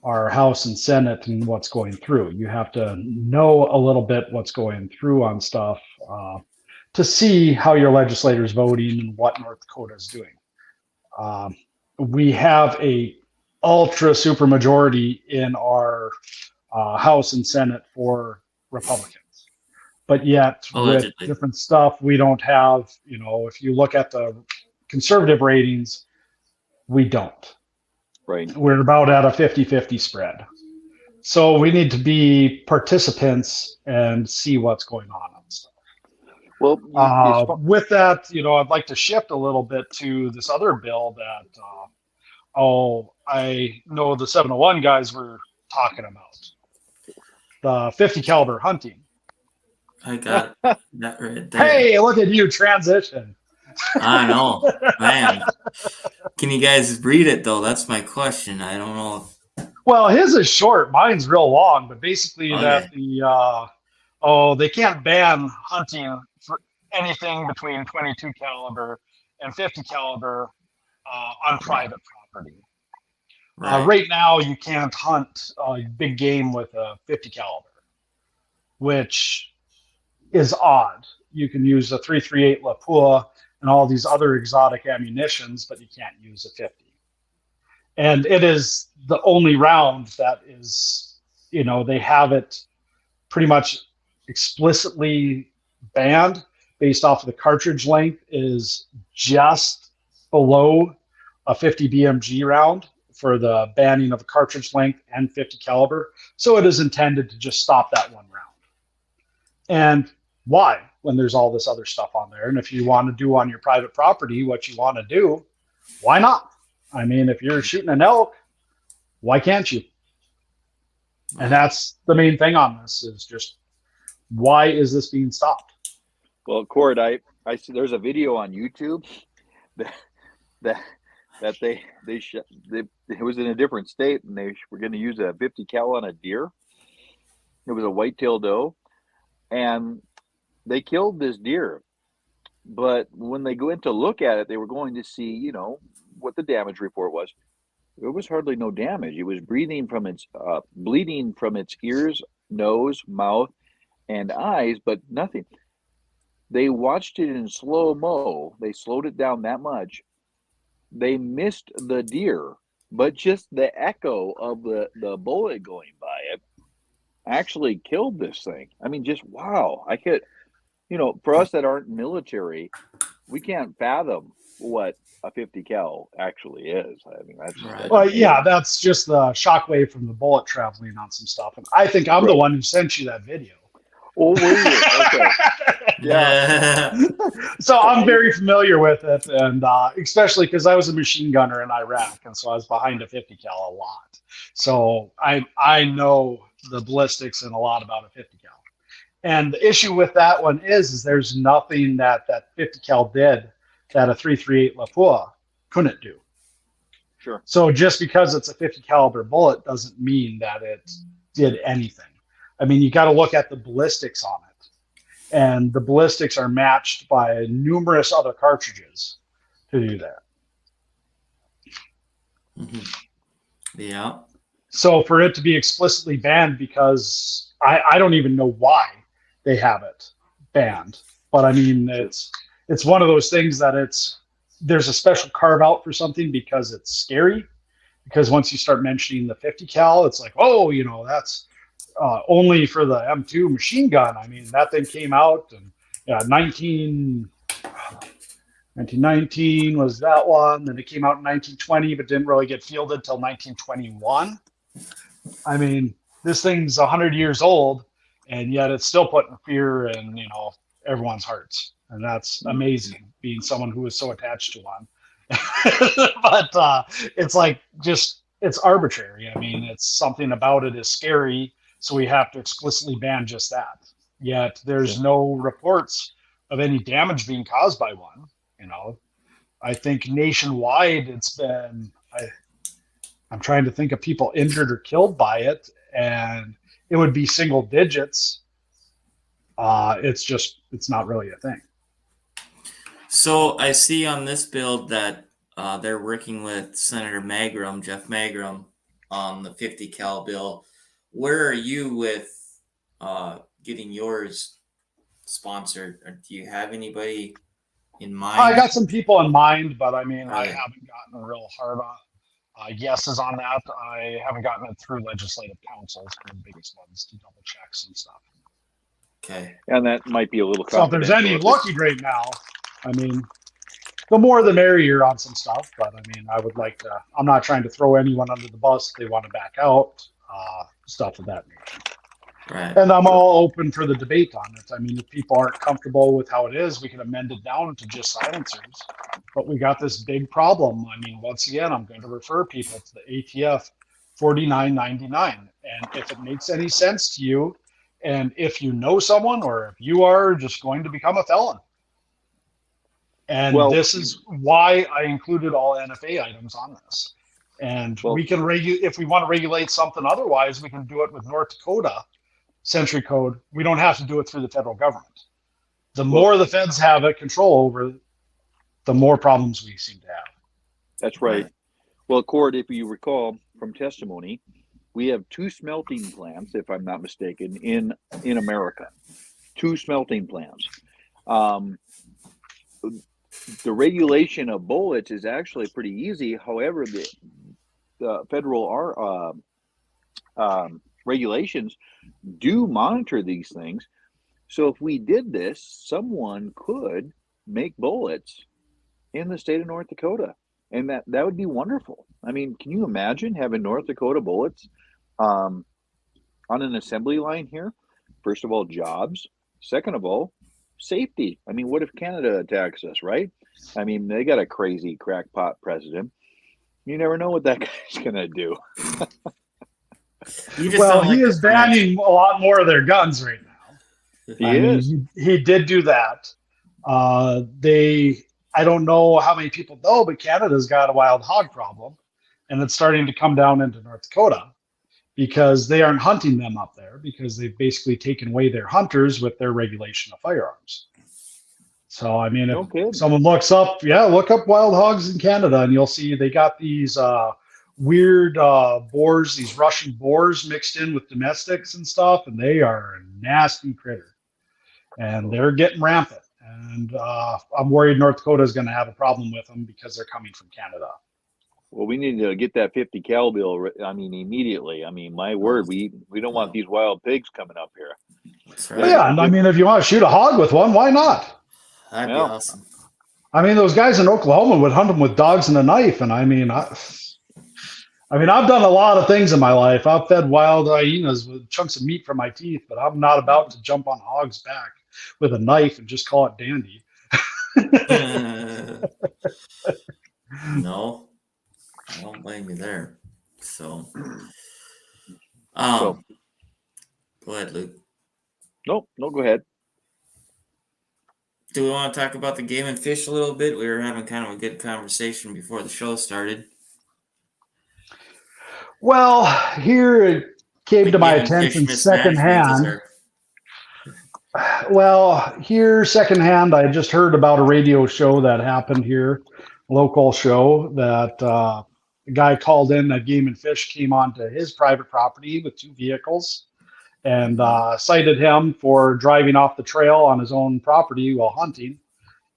our House and Senate and what's going through. You have to know a little bit what's going through on stuff to see how your legislator's voting and what North Dakota is doing. We have a ultra super majority in our House and Senate for Republicans. But yet with Allegedly. different stuff, we don't have, if you look at the conservative ratings, we don't. Right. We're about at a 50-50 spread. So we need to be participants and see what's going on stuff. Well, With that, I'd like to shift a little bit to this other bill that, I know the 701 guys were talking about. The 50 caliber hunting. I got that right there. Hey, look at you transition. I know, man. Can you guys read it though? That's my question. I don't know. Well, his is short. Mine's real long, but basically Okay. that they can't ban hunting for anything between 22 caliber and 50 caliber on private property. Right. Right now, you can't hunt big game with a 50 caliber, which is odd. You can use a 338 Lapua and all these other exotic ammunitions, but you can't use a 50. And it is the only round that is, they have it pretty much explicitly banned based off of the cartridge length is just below a 50 BMG round for the banning of the cartridge length and 50 caliber. So it is intended to just stop that one round. And why, when there's all this other stuff on there? And if you want to do on your private property what you want to do, why not? I mean, if you're shooting an elk, why can't you? And that's the main thing on this is just, why is this being stopped? Well, Cord, I see there's a video on YouTube that it was in a different state and they were going to use a 50 cal on a deer. It was a white-tailed doe, and they killed this deer. But when they went to look at it, they were going to see, what the damage report was. There was hardly no damage. It was bleeding from its ears, nose, mouth, and eyes, but nothing. They watched it in slow-mo. They slowed it down that much. They missed the deer, but just the echo of the bullet going by it actually killed this thing. I mean, just wow. I could, for us that aren't military, we can't fathom what a 50 cal actually is. I mean, that's Right. Well, yeah, that's just the shockwave from the bullet traveling on some stuff. And I think I'm the one who sent you that video. Oh, were you? Okay. Yeah. So I'm very familiar with it, and especially because I was a machine gunner in Iraq, and so I was behind a 50 cal a lot. So I know the ballistics and a lot about a 50 cal. And the issue with that one is there's nothing that 50 cal did that a 338 Lapua couldn't do. Sure. So just because it's a 50 caliber bullet doesn't mean that it did anything. I mean, you got to look at the ballistics on it, and the ballistics are matched by numerous other cartridges to do that. Mm-hmm. Yeah. So for it to be explicitly banned, because I don't even know why they have it banned, but I mean, it's one of those things that there's a special carve out for something because it's scary. Because once you start mentioning the 50 cal, it's like, oh, that's only for the M2 machine gun. I mean, that thing came out and 1919 was that one. Then it came out in 1920, but didn't really get fielded until 1921. I mean, this thing's 100 years old, and yet it's still putting fear in everyone's hearts, and that's amazing. Being someone who is so attached to one, but it's like it's arbitrary. I mean, it's something about it is scary. So we have to explicitly ban just that. Yet there's no reports of any damage being caused by one. I think nationwide it's been. I'm trying to think of people injured or killed by it, and it would be single digits. It's not really a thing. So I see on this bill that they're working with Senator Jeff Magrum, on the 50 cal bill. Where are you with getting yours sponsored? Or do you have anybody in mind? I got some people in mind, but I mean, I Right. haven't gotten real hard on yeses on that. I haven't gotten it through legislative councils for the biggest ones to double check some stuff. Okay. And that might be a little So if there's confidential. any looking right now, I mean, the more the merrier on some stuff. But I mean, I would like to. I'm not trying to throw anyone under the bus if they want to back out, stuff of that nature. Right. And I'm all open for the debate on it. I mean, if people aren't comfortable with how it is, we can amend it down to just silencers. But we got this big problem. I mean, once again, I'm going to refer people to the ATF 4999. And if it makes any sense to you, and if you know someone or if you are just going to become a felon. And Well- this is why I included all NFA items on this. And Well- we can if we want to regulate something otherwise, we can do it with North Dakota Century Code. We don't have to do it through the federal government. The more the feds have control over, the more problems we seem to have. That's right. Well, Cord, if you recall from testimony, we have 2 smelting plants, if I'm not mistaken, in America. 2 smelting plants. The regulation of bullets is actually pretty easy. However, the federal regulations do monitor these things. So if we did this, someone could make bullets in the state of North Dakota. And that would be wonderful. I mean, can you imagine having North Dakota bullets on an assembly line here? First of all, jobs. Second of all, safety. I mean, what if Canada attacks us, right? I mean, they got a crazy crackpot president. You never know what that guy's going to do. You just Well, sound like he is the French. banning a lot more of their guns right now. He is. He did do that. I don't know how many people know, but Canada's got a wild hog problem, and it's starting to come down into North Dakota because they aren't hunting them up there because they've basically taken away their hunters with their regulation of firearms. So, I mean, if someone look up wild hogs in Canada, and you'll see they got these weird boars, these Russian boars mixed in with domestics and stuff, and they are a nasty critter, and they're getting rampant. And I'm worried North Dakota is going to have a problem with them because they're coming from Canada. Well, we need to get that 50 cal bill. I mean, immediately. I mean, my word, we don't want these wild pigs coming up here. That's But right. yeah, and I mean, if you want to shoot a hog with one, why not? That'd be Yeah. awesome. I mean, those guys in Oklahoma would hunt them with dogs and a knife, and I mean, I've done a lot of things in my life. I've fed wild hyenas with chunks of meat from my teeth, but I'm not about to jump on a hog's back with a knife and just call it dandy. No, I don't blame you there. So, So- go ahead, Luke. No, go ahead. Do we want to talk about the game and fish a little bit? We were having kind of a good conversation before the show started. Well, here it came to my Game and fish attention mismanagement is secondhand. our- Well, here secondhand, I just heard about a radio show that happened here, local show that a guy called in that Game and Fish came onto his private property with 2 vehicles and cited him for driving off the trail on his own property while hunting.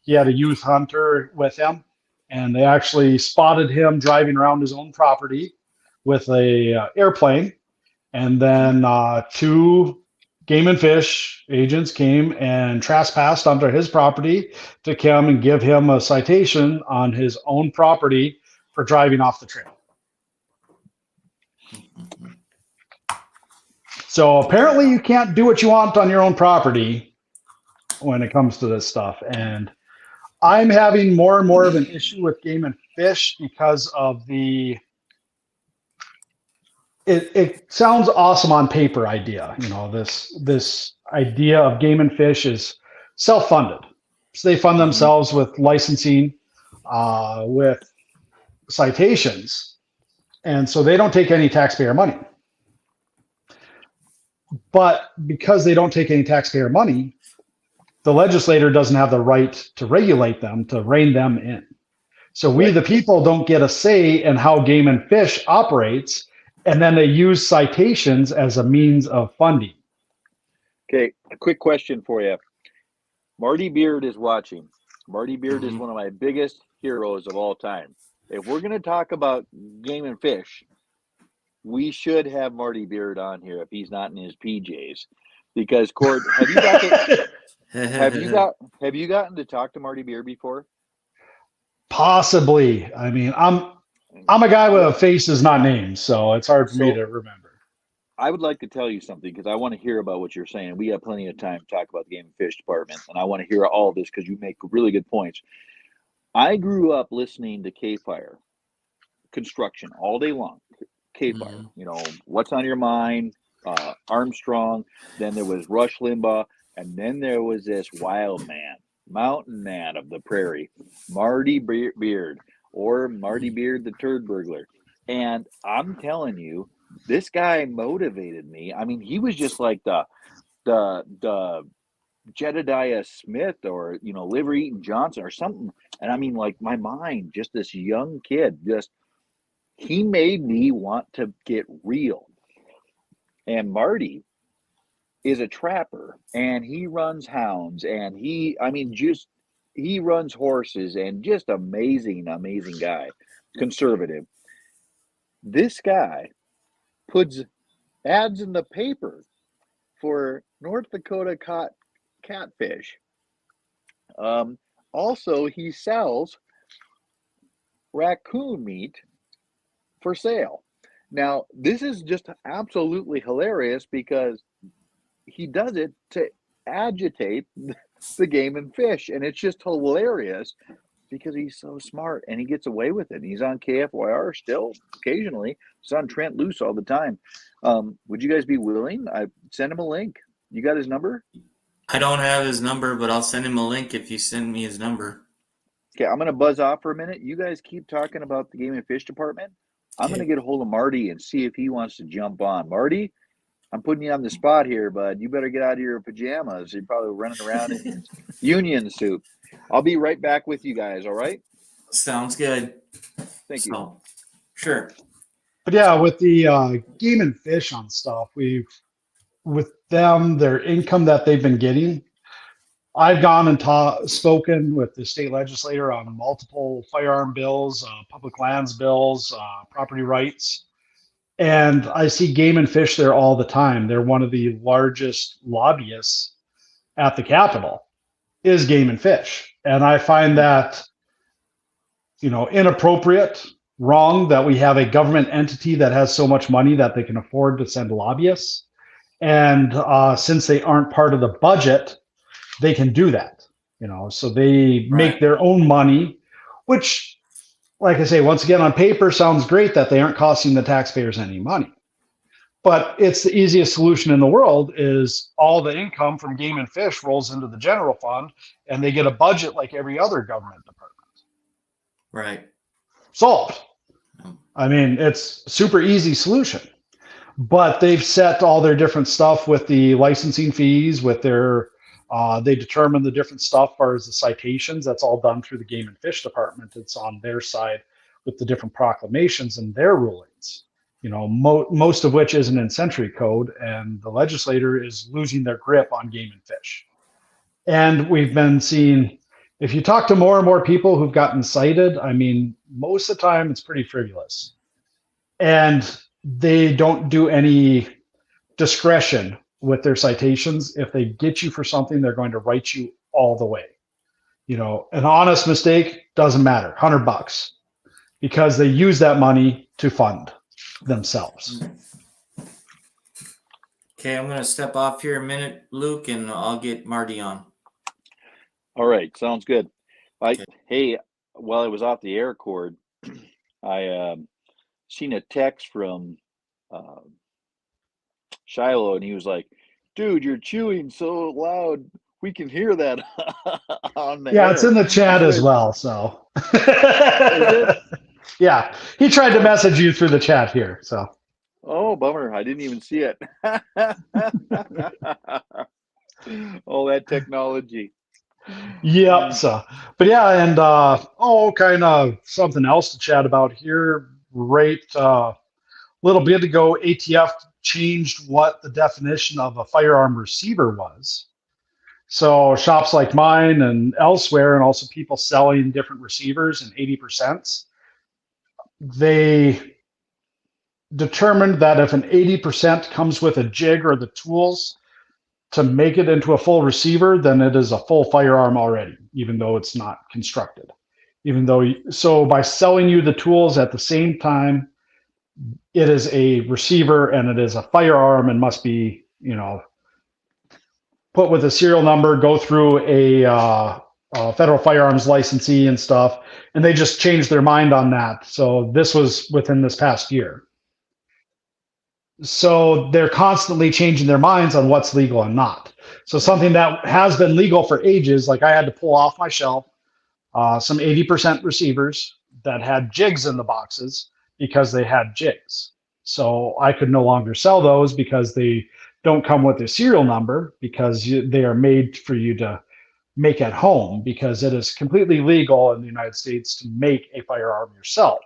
He had a youth hunter with him, and they actually spotted him driving around his own property with a airplane, and then 2 Game and Fish agents came and trespassed onto his property to come and give him a citation on his own property for driving off the trail. So apparently you can't do what you want on your own property when it comes to this stuff. And I'm having more and more of an issue with Game and Fish because of it sounds awesome on paper idea. You know, this idea of Game and Fish is self-funded. So they fund themselves with licensing, with citations. And so they don't take any taxpayer money. But because they don't take any taxpayer money, the legislator doesn't have the right to regulate them, to rein them in. So we, the people, don't get a say in how Game and Fish operates, and then they use citations as a means of funding. Okay, a quick question for you. Marty Beard is watching. Marty Beard is one of my biggest heroes of all time. If we're going to talk about Game and Fish, we should have Marty Beard on here if he's not in his PJs. Because Cord, have you gotten to talk to Marty Beer before? Possibly. I mean, I'm a guy with faces, not names, so it's hard for me to remember. I would like to tell you something because I want to hear about what you're saying. We have plenty of time to talk about the Game and Fish Department, and I want to hear all of this because you make really good points. I grew up listening to K-Fire construction all day long. K-Fire, what's on your mind? Armstrong. Then there was Rush Limbaugh, and then there was this wild man, mountain man of the prairie, Marty Beard, or Marty Beard the Turd Burglar. And I'm telling you, this guy motivated me. I mean, he was just like the Jedediah Smith or Liver Eaton Johnson or something. And I mean, like, my mind, just this young kid, he made me want to get real. And Marty is a trapper, and he runs hounds, and he runs horses, and just amazing guy, conservative. This guy puts ads in the paper for North Dakota catfish. Also, he sells raccoon meat for sale. Now, this is just absolutely hilarious because he does it to agitate the Game and Fish, and it's just hilarious because he's so smart and he gets away with it. He's on KFYR still occasionally. He's on Trent Loose all the time. Would you guys be willing? I send him a link. You got his number? I don't have his number, but I'll send him a link if you send me his number. Okay, I'm going to buzz off for a minute. You guys keep talking about the Game and Fish Department. I'm going to get a hold of Marty and see if he wants to jump on. Marty, I'm putting you on the spot here, bud. You better get out of your pajamas. You're probably running around in union suit. I'll be right back with you guys, all right? Sounds good. Thank you. Sure. But yeah, with the Game and Fish on stuff, with them, their income that they've been getting, I've gone and spoken with the state legislator on multiple firearm bills, public lands bills, property rights. And I see Game and Fish there all the time. They're one of the largest lobbyists at the Capitol is Game and Fish. And I find that, inappropriate, wrong that we have a government entity that has so much money that they can afford to send lobbyists. And since they aren't part of the budget, they can do that, so they make their own money, which, like I say, once again, on paper sounds great that they aren't costing the taxpayers any money. But it's the easiest solution in the world is all the income from Game and Fish rolls into the general fund and they get a budget like every other government department. Right. Solved. I mean, it's a super easy solution. But they've set all their different stuff with the licensing fees, with their they determine the different stuff as far as the citations. That's all done through the Game and Fish Department. It's on their side with the different proclamations and their rulings, most of which isn't in century code, and the legislator is losing their grip on Game and Fish. And we've been seeing, if you talk to more and more people who've gotten cited, I mean, most of the time it's pretty frivolous. And they don't do any discretion with their citations. If they get you for something, they're going to write you all the way. An honest mistake doesn't matter, $100, because they use that money to fund themselves. Okay, I'm going to step off here a minute, Luke, and I'll get Marty on. All right, sounds good. Hey, while I was off the air, Cord, I seen a text from Shiloh, and he was like, dude, you're chewing so loud we can hear that on the air. It's in the chat as well, so yeah, he tried to message you through the chat here, so oh, bummer, I didn't even see it. Oh, that technology. Yep. So, but yeah, and kind of something else to chat about here. Right, a little bit ago, ATF changed what the definition of a firearm receiver was. So shops like mine and elsewhere, and also people selling different receivers and 80%, they determined that if an 80% comes with a jig or the tools, to make it into a full receiver, then it is a full firearm already, even though it's not constructed. So by selling you the tools at the same time, it is a receiver and it is a firearm and must be, put with a serial number, go through a federal firearms licensee and stuff. And they just changed their mind on that. So this was within this past year. So they're constantly changing their minds on what's legal and not. So something that has been legal for ages, like I had to pull off my shelf some 80% receivers that had jigs in the boxes because they had jigs. So I could no longer sell those because they don't come with a serial number, because they are made for you to make at home, because it is completely legal in the United States to make a firearm yourself.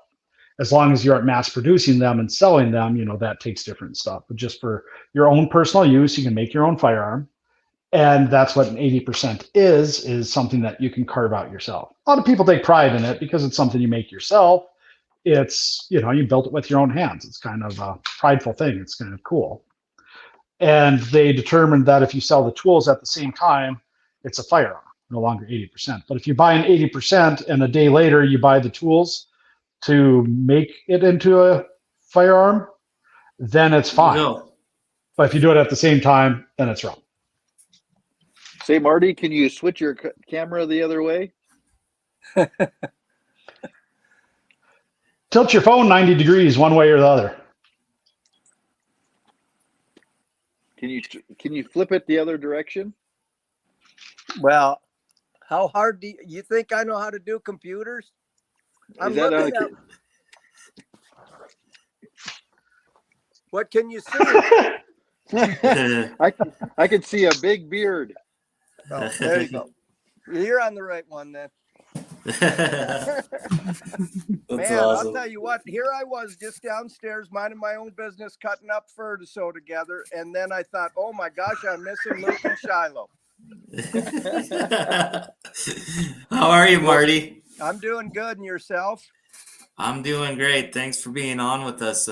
As long as you aren't mass producing them and selling them, that takes different stuff. But just for your own personal use, you can make your own firearm. And that's what an 80% is something that you can carve out yourself. A lot of people take pride in it because it's something you make yourself. It's, you built it with your own hands. It's kind of a prideful thing. It's kind of cool. And they determined that if you sell the tools at the same time, it's a firearm, no longer 80%. But if you buy an 80% and a day later you buy the tools to make it into a firearm, then it's fine. No. But if you do it at the same time, then it's wrong. Say, Marty, can you switch your camera the other way? Tilt your phone 90 degrees one way or the other. Can you flip it the other direction? Well, how hard do you think I know how to do computers? I'm looking at. What can you see? I can see a big beard. Oh, there you go. You're on the right one then. That's Man, awesome. I'll tell you what, here I was just downstairs minding my own business, cutting up fur to sew together. And then I thought, oh my gosh, I'm missing Luke and Shiloh. How are you, Marty? I'm doing good. And yourself? I'm doing great. Thanks for being on with us.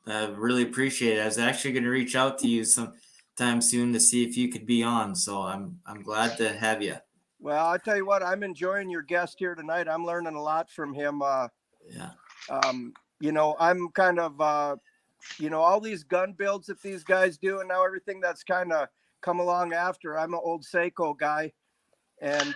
I really appreciate it. I was actually going to reach out to you sometime soon to see if you could be on. So I'm glad to have you. Well, I tell you what, I'm enjoying your guest here tonight. I'm learning a lot from him. Yeah. I'm kind of, all these gun builds that these guys do, and now everything that's kind of come along after. I'm an old Seiko guy, and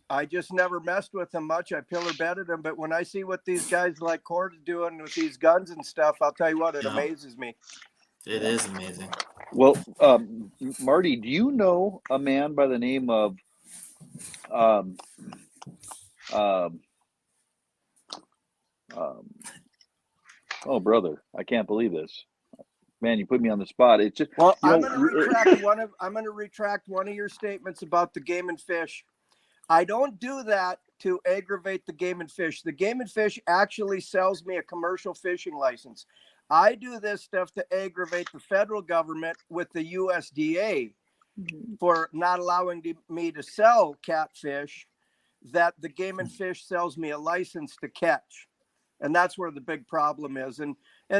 I just never messed with them much. I pillar bedded them, but when I see what these guys like Cord are doing with these guns and stuff, I'll tell you what, it amazes me. It is amazing. Well, Marty, do you know a man by the name of oh brother, I can't believe this. Man, you put me on the spot. It's just I'm going to retract one of your statements about the Game and Fish. I don't do that to aggravate the Game and Fish. The Game and Fish actually sells me a commercial fishing license. I do this stuff to aggravate the federal government with the USDA for not allowing me to sell catfish that the Game and Fish sells me a license to catch. And that's where the big problem is. And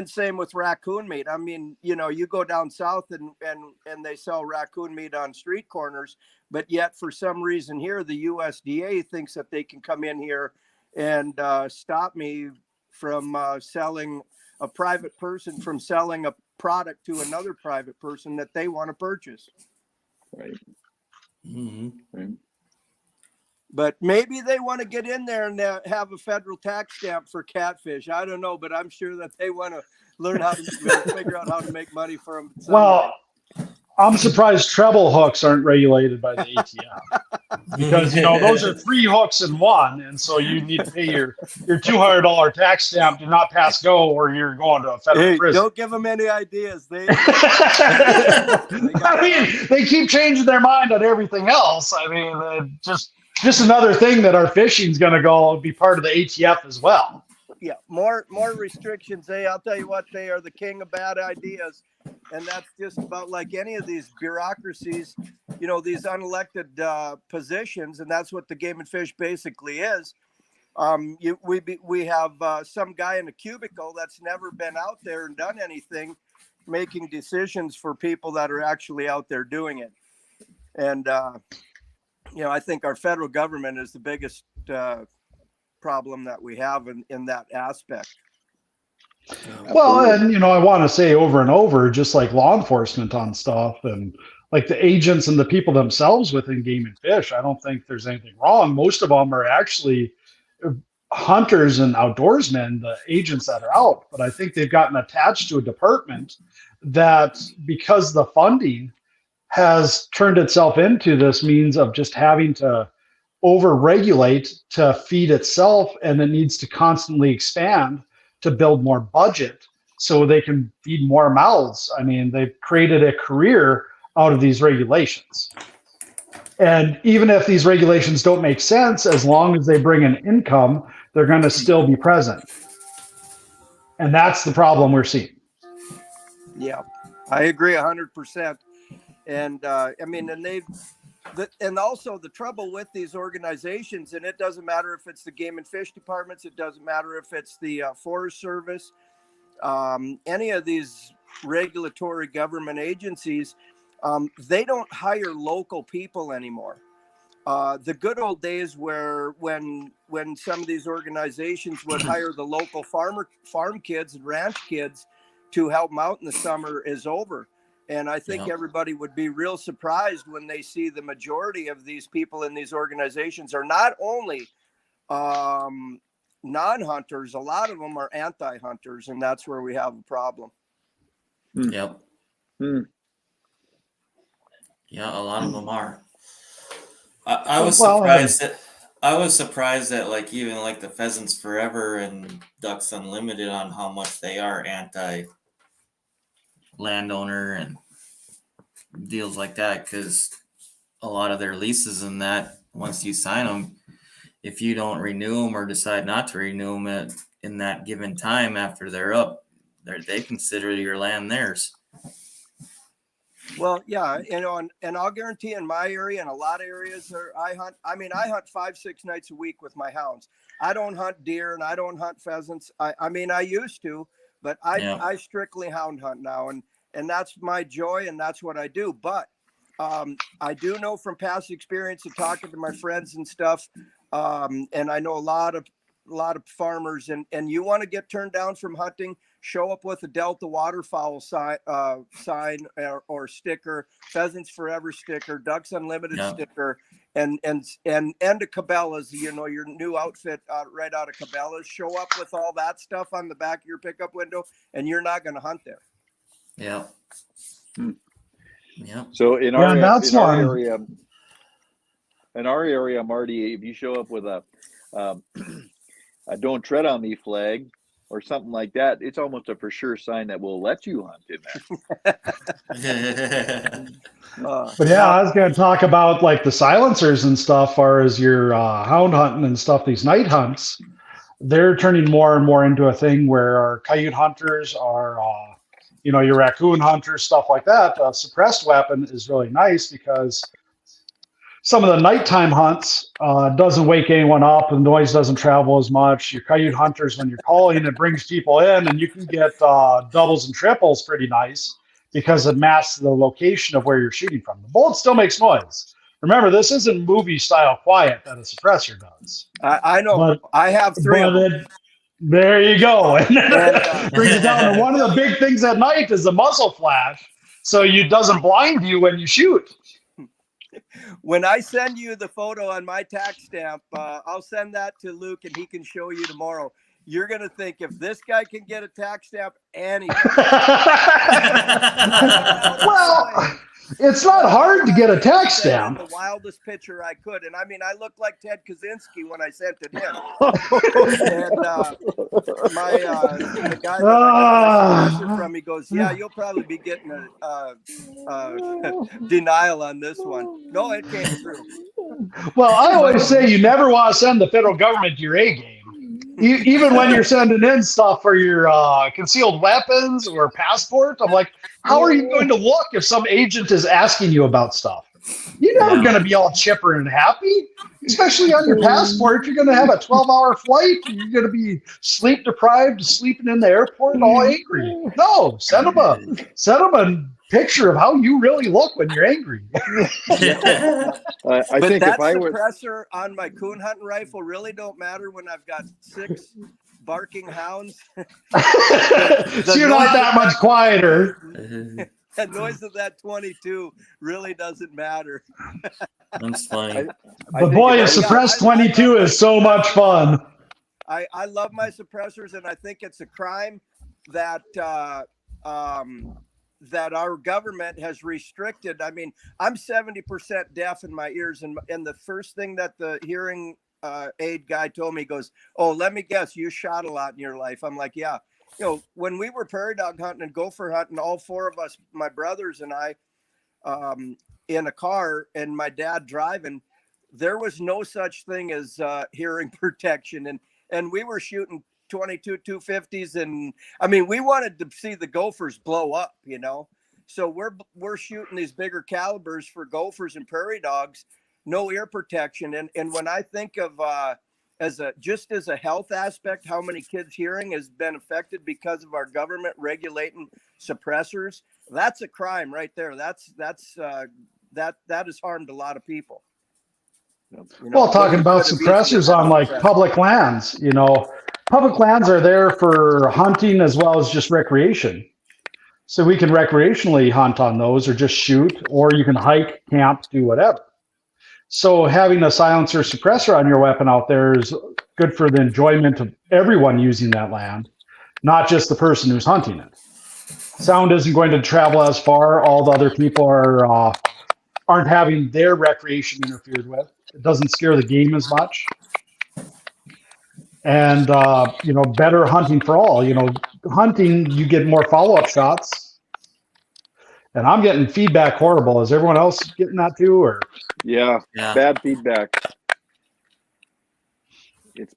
same with raccoon meat. I mean, you go down south and they sell raccoon meat on street corners, but yet for some reason here, the USDA thinks that they can come in here and stop me from selling a private person from selling a product to another private person that they want to purchase. Right. Mm-hmm. Right. But maybe they want to get in there and have a federal tax stamp for catfish. I don't know, but I'm sure that they want to learn how to figure out how to make money for them. Well, I'm surprised treble hooks aren't regulated by the ATF because, those are 3 hooks in one. And so you need to pay your $200 tax stamp to not pass go or you're going to a federal prison. Don't give them any ideas. They keep changing their mind on everything else. I mean, just another thing that our fishing's going to be part of the ATF as well. Yeah, more restrictions. I'll tell you what, they are the king of bad ideas. And that's just about like any of these bureaucracies, these unelected positions. And that's what the Game and Fish basically is. We have some guy in a cubicle that's never been out there and done anything making decisions for people that are actually out there doing it. And, I think our federal government is the biggest problem that we have in that aspect. Well, and I want to say over and over, just like law enforcement on stuff and like the agents and the people themselves within Game and Fish, I don't think there's anything wrong. Most of them are actually hunters and outdoorsmen, the agents that are out. But I think they've gotten attached to a department that, because the funding has turned itself into this means of just having to over-regulate to feed itself, and it needs to constantly expand to build more budget so they can feed more mouths. I mean, they've created a career out of these regulations. And even if these regulations don't make sense, as long as they bring an income, they're going to still be present. And that's the problem we're seeing. Yeah, I agree 100%. And and also the trouble with these organizations, and it doesn't matter if it's the Game and Fish departments, it doesn't matter if it's the Forest Service, any of these regulatory government agencies, they don't hire local people anymore. The good old days where when some of these organizations would hire the local farm kids and ranch kids to help them out in the summer is over. And I think everybody would be real surprised when they see the majority of these people in these organizations are not only non-hunters, a lot of them are anti-hunters, and that's where we have a problem. Yep. Hmm. Yeah, a lot of them are. I was surprised that like even like the Pheasants Forever and Ducks Unlimited on how much they are anti-landowner and deals like that, because a lot of their leases and that, once you sign them, if you don't renew them or decide not to renew them in that given time after they're up, they consider your land theirs. Well, yeah, and I'll guarantee in my area and a lot of areas I hunt 5-6 nights a week with my hounds. I don't hunt deer and I don't hunt pheasants. I used to, but I strictly hound hunt now, and that's my joy, and that's what I do. But I do know from past experience of talking to my friends and stuff, and I know a lot of farmers, and you want to get turned down from hunting, show up with a Delta waterfowl sign or sticker, Pheasants Forever sticker, Ducks Unlimited sticker, and a Cabela's, your new outfit right out of Cabela's. Show up with all that stuff on the back of your pickup window, and you're not going to hunt there. Yeah. Yeah. So in our area, Marty, if you show up with a "Don't Tread on Me" flag or something like that, it's almost a for sure sign that will let you hunt in there. But yeah, I was going to talk about like the silencers and stuff, as far as your hound hunting and stuff. These night hunts, they're turning more and more into a thing where our coyote hunters are, your raccoon hunters, stuff like that. A suppressed weapon is really nice because some of the nighttime hunts doesn't wake anyone up, and the noise doesn't travel as much. Your coyote hunters, when you're calling, it brings people in, and you can get doubles and triples pretty nice because it masks the location of where you're shooting from. The bullet still makes noise. Remember, this isn't movie style quiet that a suppressor does. I know. But I have three of them. There you go. And brings it down to one of the big things at night is the muzzle flash, so it doesn't blind you when you shoot. When I send you the photo on my tax stamp, I'll send that to Luke, and he can show you tomorrow. You're going to think, if this guy can get a tax stamp, anything. Well, it's not hard to get a tax stamp. The wildest picture I could, and I looked like Ted Kaczynski when I sent it him. And the guy that I got from, he goes, "Yeah, you'll probably be getting a denial on this one." No, it came through. Well, I always say you never want to send the federal government your A game. Even when you're sending in stuff for your concealed weapons or passport, I'm like, how are you going to look if some agent is asking you about stuff? You're never Yeah. going to be all chipper and happy, especially on your passport. You're going to have a 12-hour flight. You're going to be sleep deprived, sleeping in the airport, all angry. No, send them a picture of how you really look when you're angry. I But think that if I were, suppressor on my coon hunting rifle really don't matter when I've got 6 barking hounds. So you're not that much quieter. The noise of that 22 really doesn't matter. That's funny. But boy, a suppressed 22 is so much fun. I love my suppressors, and I think it's a crime that that our government has restricted. I mean, I'm 70% deaf in my ears, and the first thing that the hearing aid guy told me, he goes, "Oh, let me guess, you shot a lot in your life." I'm like, "Yeah." You know, when we were prairie dog hunting and gopher hunting, all 4 of us, my brothers and I, in a car, and my dad driving, there was no such thing as hearing protection, and we were shooting 22 250s, and I mean, we wanted to see the gophers blow up, you know. So we're shooting these bigger calibers for gophers and prairie dogs, no ear protection, and when I think of as a health aspect, how many kids' hearing has been affected because of our government regulating suppressors, that's a crime right there. That has harmed a lot of people. You know, Well, talking about suppressors on like public lands, you know, public lands are there for hunting as well as just recreation. So we can recreationally hunt on those or just shoot, or you can hike, camp, do whatever. So having a silencer suppressor on your weapon out there is good for the enjoyment of everyone using that land, not just the person who's hunting it. Sound isn't going to travel as far. All the other people aren't having their recreation interfered with. It doesn't scare the game as much. And, you know, better hunting for all. You know, hunting, you get more follow-up shots. And I'm getting feedback horrible. Is everyone else getting that too? Or yeah, Yeah. bad feedback. It's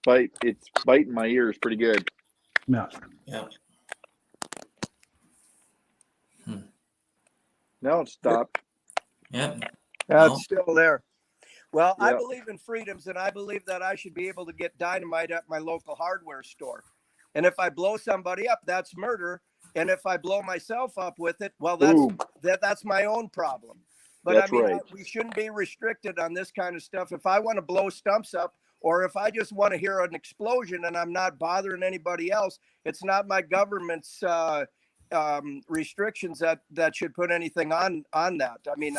biting my ears pretty good. yeah. Yeah. Now it stopped. Yep. It's still there. Well, I Yep. believe in freedoms, and I believe that I should be able to get dynamite at my local hardware store. And if I blow somebody up, that's murder. And if I blow myself up with it, well, that's my own problem. But That's I mean, right. we shouldn't be restricted on this kind of stuff. If I want to blow stumps up, or if I just want to hear an explosion and I'm not bothering anybody else, it's not my government's restrictions that should put anything on that. I mean,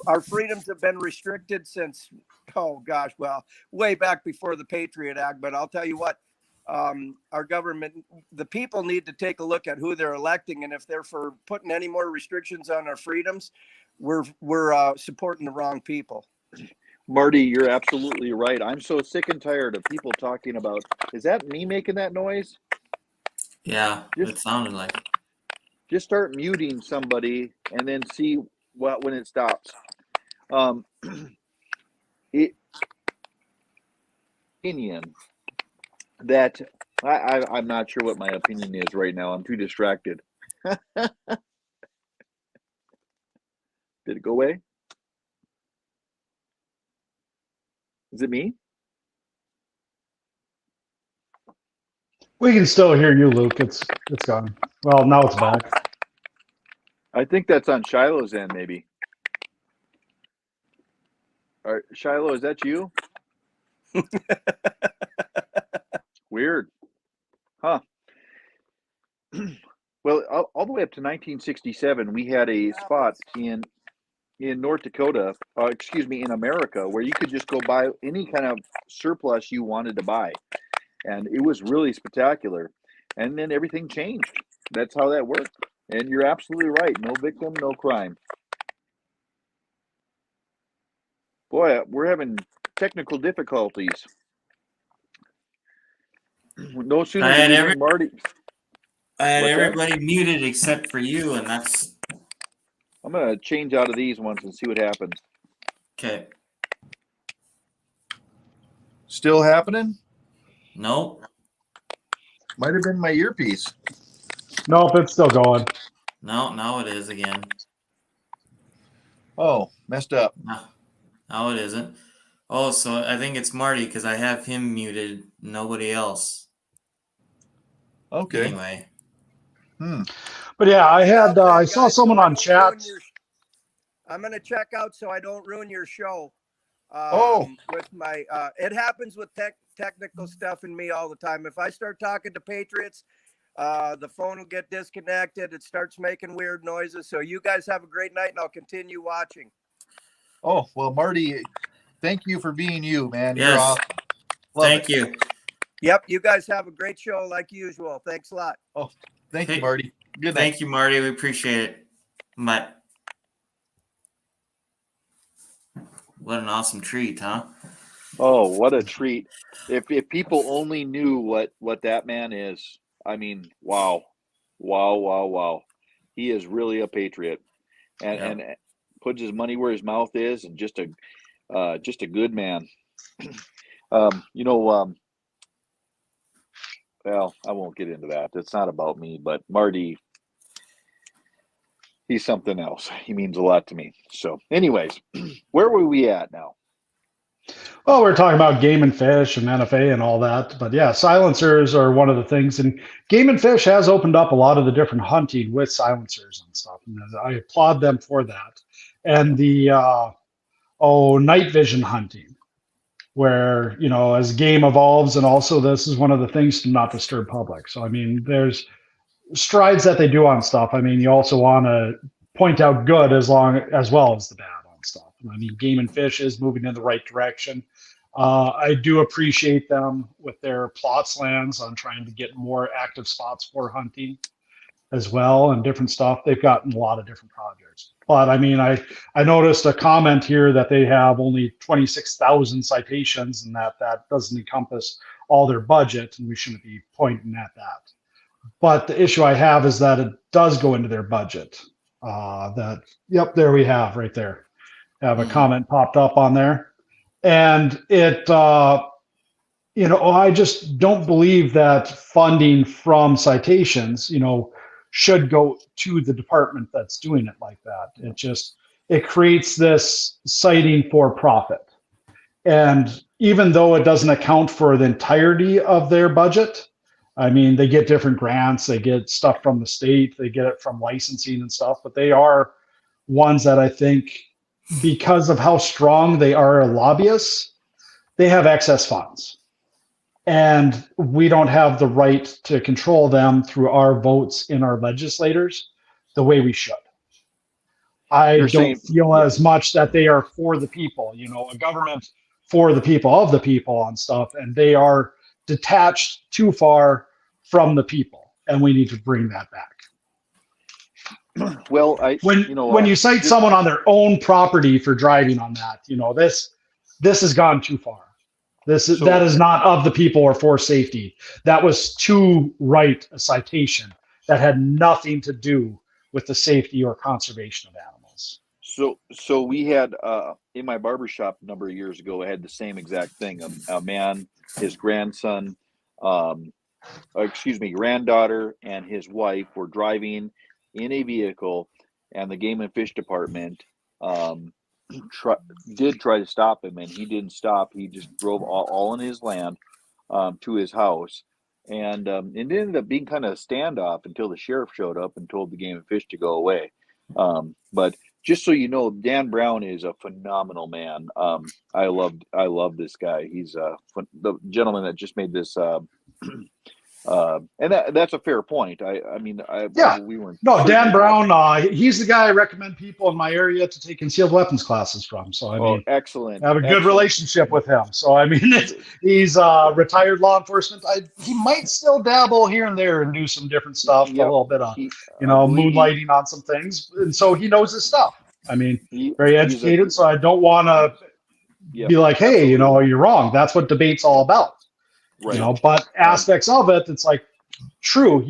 our freedoms have been restricted since, oh gosh, well, way back before the Patriot Act. But I'll tell you what, our government, the people need to take a look at who they're electing, and if they're for putting any more restrictions on our freedoms, we're supporting the wrong people. Marty, you're absolutely right. I'm so sick and tired of people talking about, is that me making that noise? Yeah. It sounded like. Just start muting somebody and then see when it stops. Opinion that I'm not sure what my opinion is right now. I'm too distracted. Did it go away? Is it me? We can still hear you, Luke. It's gone. Well, now it's back. I think that's on Shiloh's end, maybe. All right, Shiloh, is that you? Weird. Huh. Well, all the way up to 1967, we had a spot in North Dakota, in America, where you could just go buy any kind of surplus you wanted to buy. And it was really spectacular. And then everything changed. That's how that worked. And you're absolutely right. No victim, no crime. Boy, we're having technical difficulties. No sooner did we bring Marty. I had What's that? everybody muted except for you, and that's I'm going to change out of these ones and see what happens. okay. Still happening? Nope. Might have been my earpiece. Nope, it's still going. No, now it is again. Oh, Messed up. No, it isn't. Oh, so I think it's Marty because I have him muted. Nobody else. Okay. Anyway. But yeah, I had Okay, I saw guys, so someone I on don't chat. ruin I'm gonna check out so I don't ruin your show. Oh. With my it happens with technical stuff and me all the time. If I start talking to Patriots, the phone will get disconnected. It starts making weird noises. So you guys have a great night, and I'll continue watching. Oh, well, Marty, thank you for being you, man. You're Yes. awesome. Love Thank it. you. Yep, you guys have a great show like usual. Thanks a lot. Oh, thank Hey, you, Marty. Good night. Thank you, Marty. We appreciate it. Bye. What an awesome treat, huh? Oh, what a treat! If people only knew what that man is, I mean, wow, wow, wow, wow. He is really a patriot, and puts his money where his mouth is, and just a good man. Well, I won't get into that. It's not about me, but Marty, he's something else. He means a lot to me. So, anyways, where were we at now? Well, we're talking about game and fish and NFA and all that, but yeah, silencers are one of the things. And game and fish has opened up a lot of the different hunting with silencers and stuff. And I applaud them for that. And the night vision hunting, where as game evolves, and also this is one of the things to not disturb public. So I mean, there's strides that they do on stuff. I mean, you also want to point out good as well as the bad on stuff. I mean, game and fish is moving in the right direction. I do appreciate them with their plots lands on trying to get more active spots for hunting as well, and different stuff. They've gotten a lot of different projects. But I mean, I noticed a comment here that they have only 26,000 citations, and that doesn't encompass all their budget, and we shouldn't be pointing at that. But the issue I have is that it does go into their budget. Yep, there we have right there. Have a comment popped up on there. And it, I just don't believe that funding from citations, should go to the department that's doing it like that. It creates this citing for profit. And even though it doesn't account for the entirety of their budget, I mean, they get different grants, they get stuff from the state, they get it from licensing and stuff, but they are ones that I think, because of how strong they are lobbyists, they have excess funds. And we don't have the right to control them through our votes in our legislators the way we should. I don't feel as much that they are for the people, a government for the people, of the people on stuff, and they are detached too far from the people, and we need to bring that back. Well, when you cite someone on their own property for driving on that, this has gone too far. That is not of the people or for safety. That was to write a citation that had nothing to do with the safety or conservation of animals. So we had in my barbershop a number of years ago, I had the same exact thing. A man, his grandson, granddaughter, and his wife were driving in a vehicle, and the Game and Fish Department did try to stop him, and he didn't stop. He just drove all in his land to his house, and it ended up being kind of a standoff until the sheriff showed up and told the Game and Fish to go away. But just so you know, Dan Brown is a phenomenal man. I love this guy. He's the gentleman that just made this. And that's a fair point. We weren't. No, Dan Brown. He's the guy I recommend people in my area to take concealed weapons classes from. So I mean, excellent. I have a good relationship with him. So I mean, he's retired law enforcement. He might still dabble here and there and do some different stuff. A little bit of moonlighting on some things, and so he knows his stuff. I mean, very educated. So I don't want to be like, hey, you're wrong. That's what debate's all about. Right. But aspects of it, it's like true.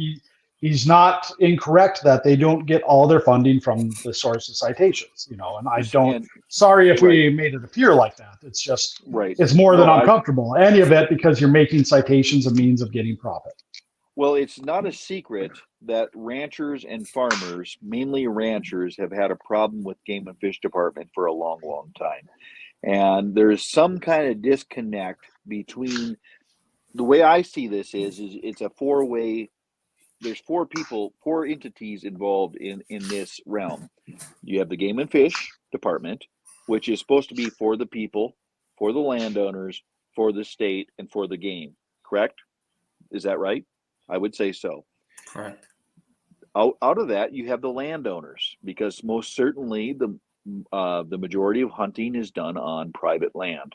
He's not incorrect that they don't get all their funding from the source of citations. And I don't. Sorry if we made it appear like that. It's just it's more than uncomfortable. Any of it because you're making citations a means of getting profit. Well, it's not a secret that ranchers and farmers, mainly ranchers, have had a problem with Game and Fish Department for a long, long time. And there's some kind of disconnect between the way I see this is it's a four-way. There's four entities involved in this realm. You have the Game and Fish Department, which is supposed to be for the people, for the landowners, for the state, and for the game. Correct? Is that right? I would say so. Correct. Out of that, you have the landowners, because most certainly the majority of hunting is done on private land.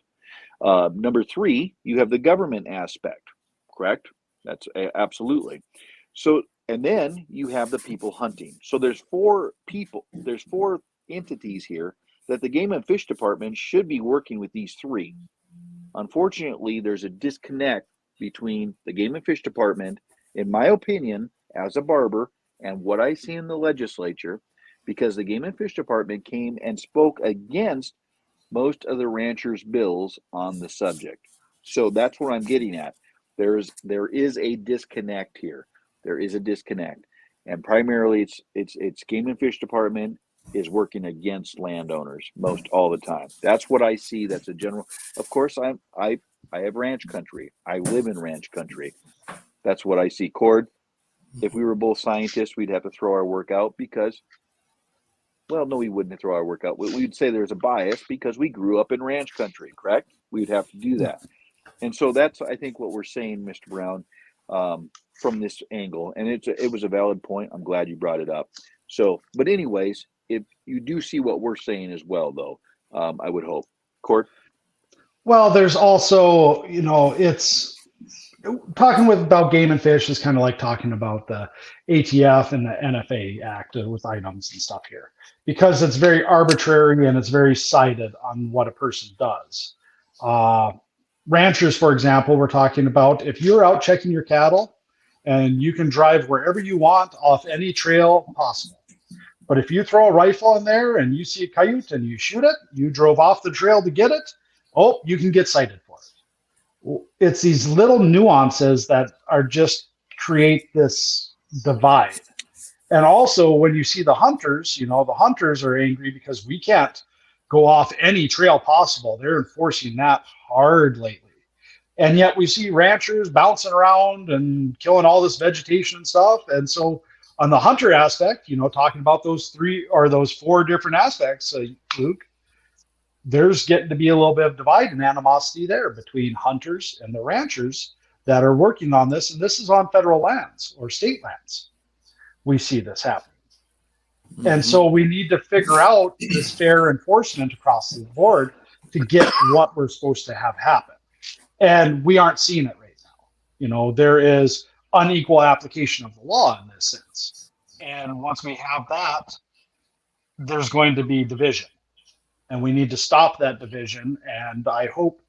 Number three, you have the government aspect. Correct? That's absolutely. So, and then you have the people hunting. So there's four entities here that the Game and Fish Department should be working with these three. Unfortunately, there's a disconnect between the Game and Fish Department, in my opinion, as a barber, and what I see in the legislature, because the Game and Fish Department came and spoke against most of the ranchers' bills on the subject. So that's where I'm getting at. There is a disconnect here. There is a disconnect, and primarily it's Game and Fish Department is working against landowners most all the time. That's what I see. That's a general. Of course, I have ranch country. I live in ranch country. That's what I see. Cord, if we were both scientists, we'd have to throw our work out because, well, no, we wouldn't throw our work out. We'd say there's a bias because we grew up in ranch country, correct? We'd have to do that. And so that's, I think, what we're saying, Mr. Brown, from this angle. And it was a valid point. I'm glad you brought it up. So, but anyways, if you do see what we're saying as well, though, I would hope. Cord? Well, there's also, it's talking about Game and Fish is kind of like talking about the ATF and the NFA Act with items and stuff here, because it's very arbitrary and it's very cited on what a person does. Ranchers, for example, we're talking about if you're out checking your cattle and you can drive wherever you want off any trail possible. But if you throw a rifle in there and you see a coyote and you shoot it, you drove off the trail to get it, oh, you can get cited for it. It's these little nuances that are just create this divide. And also when you see the hunters, the hunters are angry because we can't go off any trail possible. They're enforcing that hard lately. And yet we see ranchers bouncing around and killing all this vegetation and stuff. And so on the hunter aspect, talking about those four different aspects, Luke, there's getting to be a little bit of divide and animosity there between hunters and the ranchers that are working on this. And this is on federal lands or state lands. We see this happening. Mm-hmm. And so we need to figure out this fair enforcement across the board to get what we're supposed to have happen. And we aren't seeing it right now. There is unequal application of the law in this sense. And once we have that, there's going to be division. And we need to stop that division. And I hope,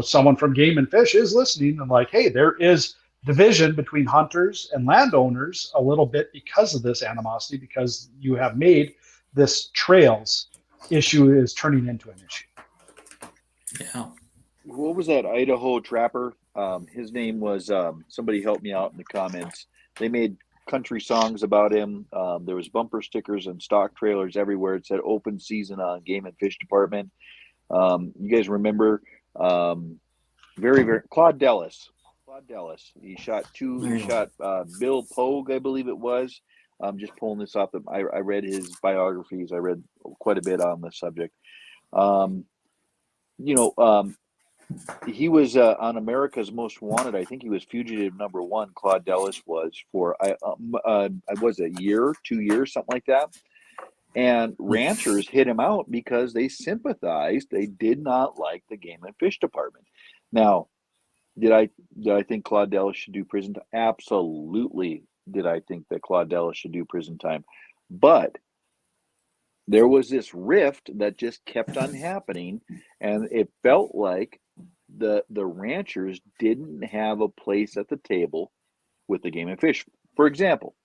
someone from Game and Fish is listening and like, hey, there is division between hunters and landowners a little bit because of this animosity, because you have made this trails issue is turning into an issue. Yeah. What was that Idaho trapper? His name was, somebody helped me out in the comments. They made country songs about him. There was bumper stickers and stock trailers everywhere. It said open season on Game and Fish Department. You guys remember, very, very, Claude Dellis. He shot Bill Pogue, I believe it was. I'm just pulling this off. I read his biographies. I read quite a bit on the subject. He was on America's Most Wanted. I think he was fugitive number one. Claude Dellis was for I was a year, 2 years, something like that. And ranchers hit him out because they sympathized. They did not like the Game and Fish Department. Now, did I think Claude Dellis should do prison time? Absolutely. Did I think that Claude Dellis should do prison time? But there was this rift that just kept on happening, and it felt like the ranchers didn't have a place at the table with the Game and Fish. For example,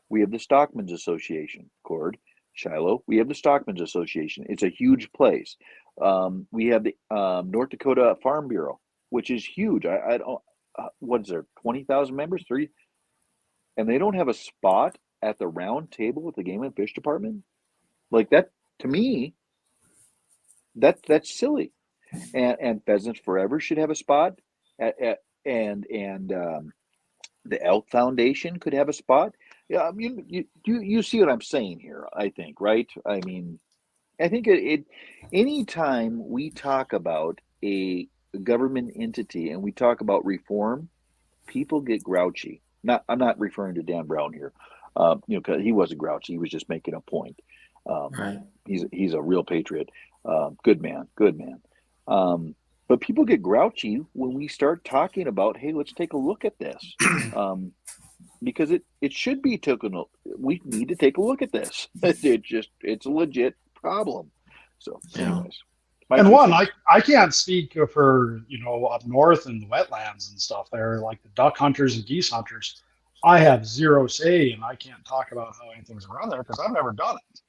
we have the Stockmen's Association, Cord, Shiloh. We have the Stockmen's Association. It's a huge place. We have the North Dakota Farm Bureau, which is huge. I don't. What is there? 20,000 members? and they don't have a spot at the round table with the Game and Fish Department? Like that, to me, that's silly. And Pheasants Forever should have a spot, and the Elk Foundation could have a spot. Yeah, I mean, you see what I'm saying here, I think, right? I mean, I think anytime we talk about a government entity and we talk about reform, people get grouchy. I'm not referring to Dan Brown here, because he wasn't grouchy. He was just making a point. Right. He's a real patriot. Good man. But people get grouchy when we start talking about, hey, let's take a look at this. Because it should be taken. We need to take a look at this. It's a legit problem. So, anyways, and one, I can't speak for up north in the wetlands and stuff there, like the duck hunters and geese hunters. I have zero say, and I can't talk about how anything's around there because I've never done it.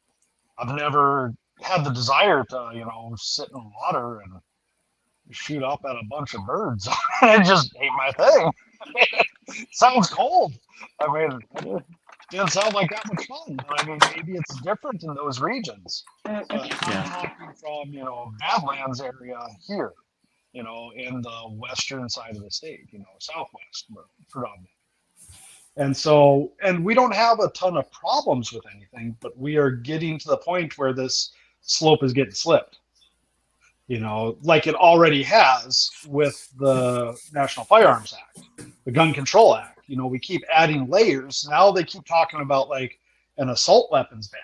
I've never had the desire to sit in the water and shoot up at a bunch of birds. It just ain't my thing. Sounds cold. I mean, it didn't sound like that much fun. But I mean, maybe it's different in those regions. I'm talking from Badlands area here, in the western side of the state, southwest predominantly. And we don't have a ton of problems with anything, but we are getting to the point where this slope is getting slipped. Like it already has with the National Firearms Act, the Gun Control Act. We keep adding layers. Now they keep talking about like an assault weapons ban.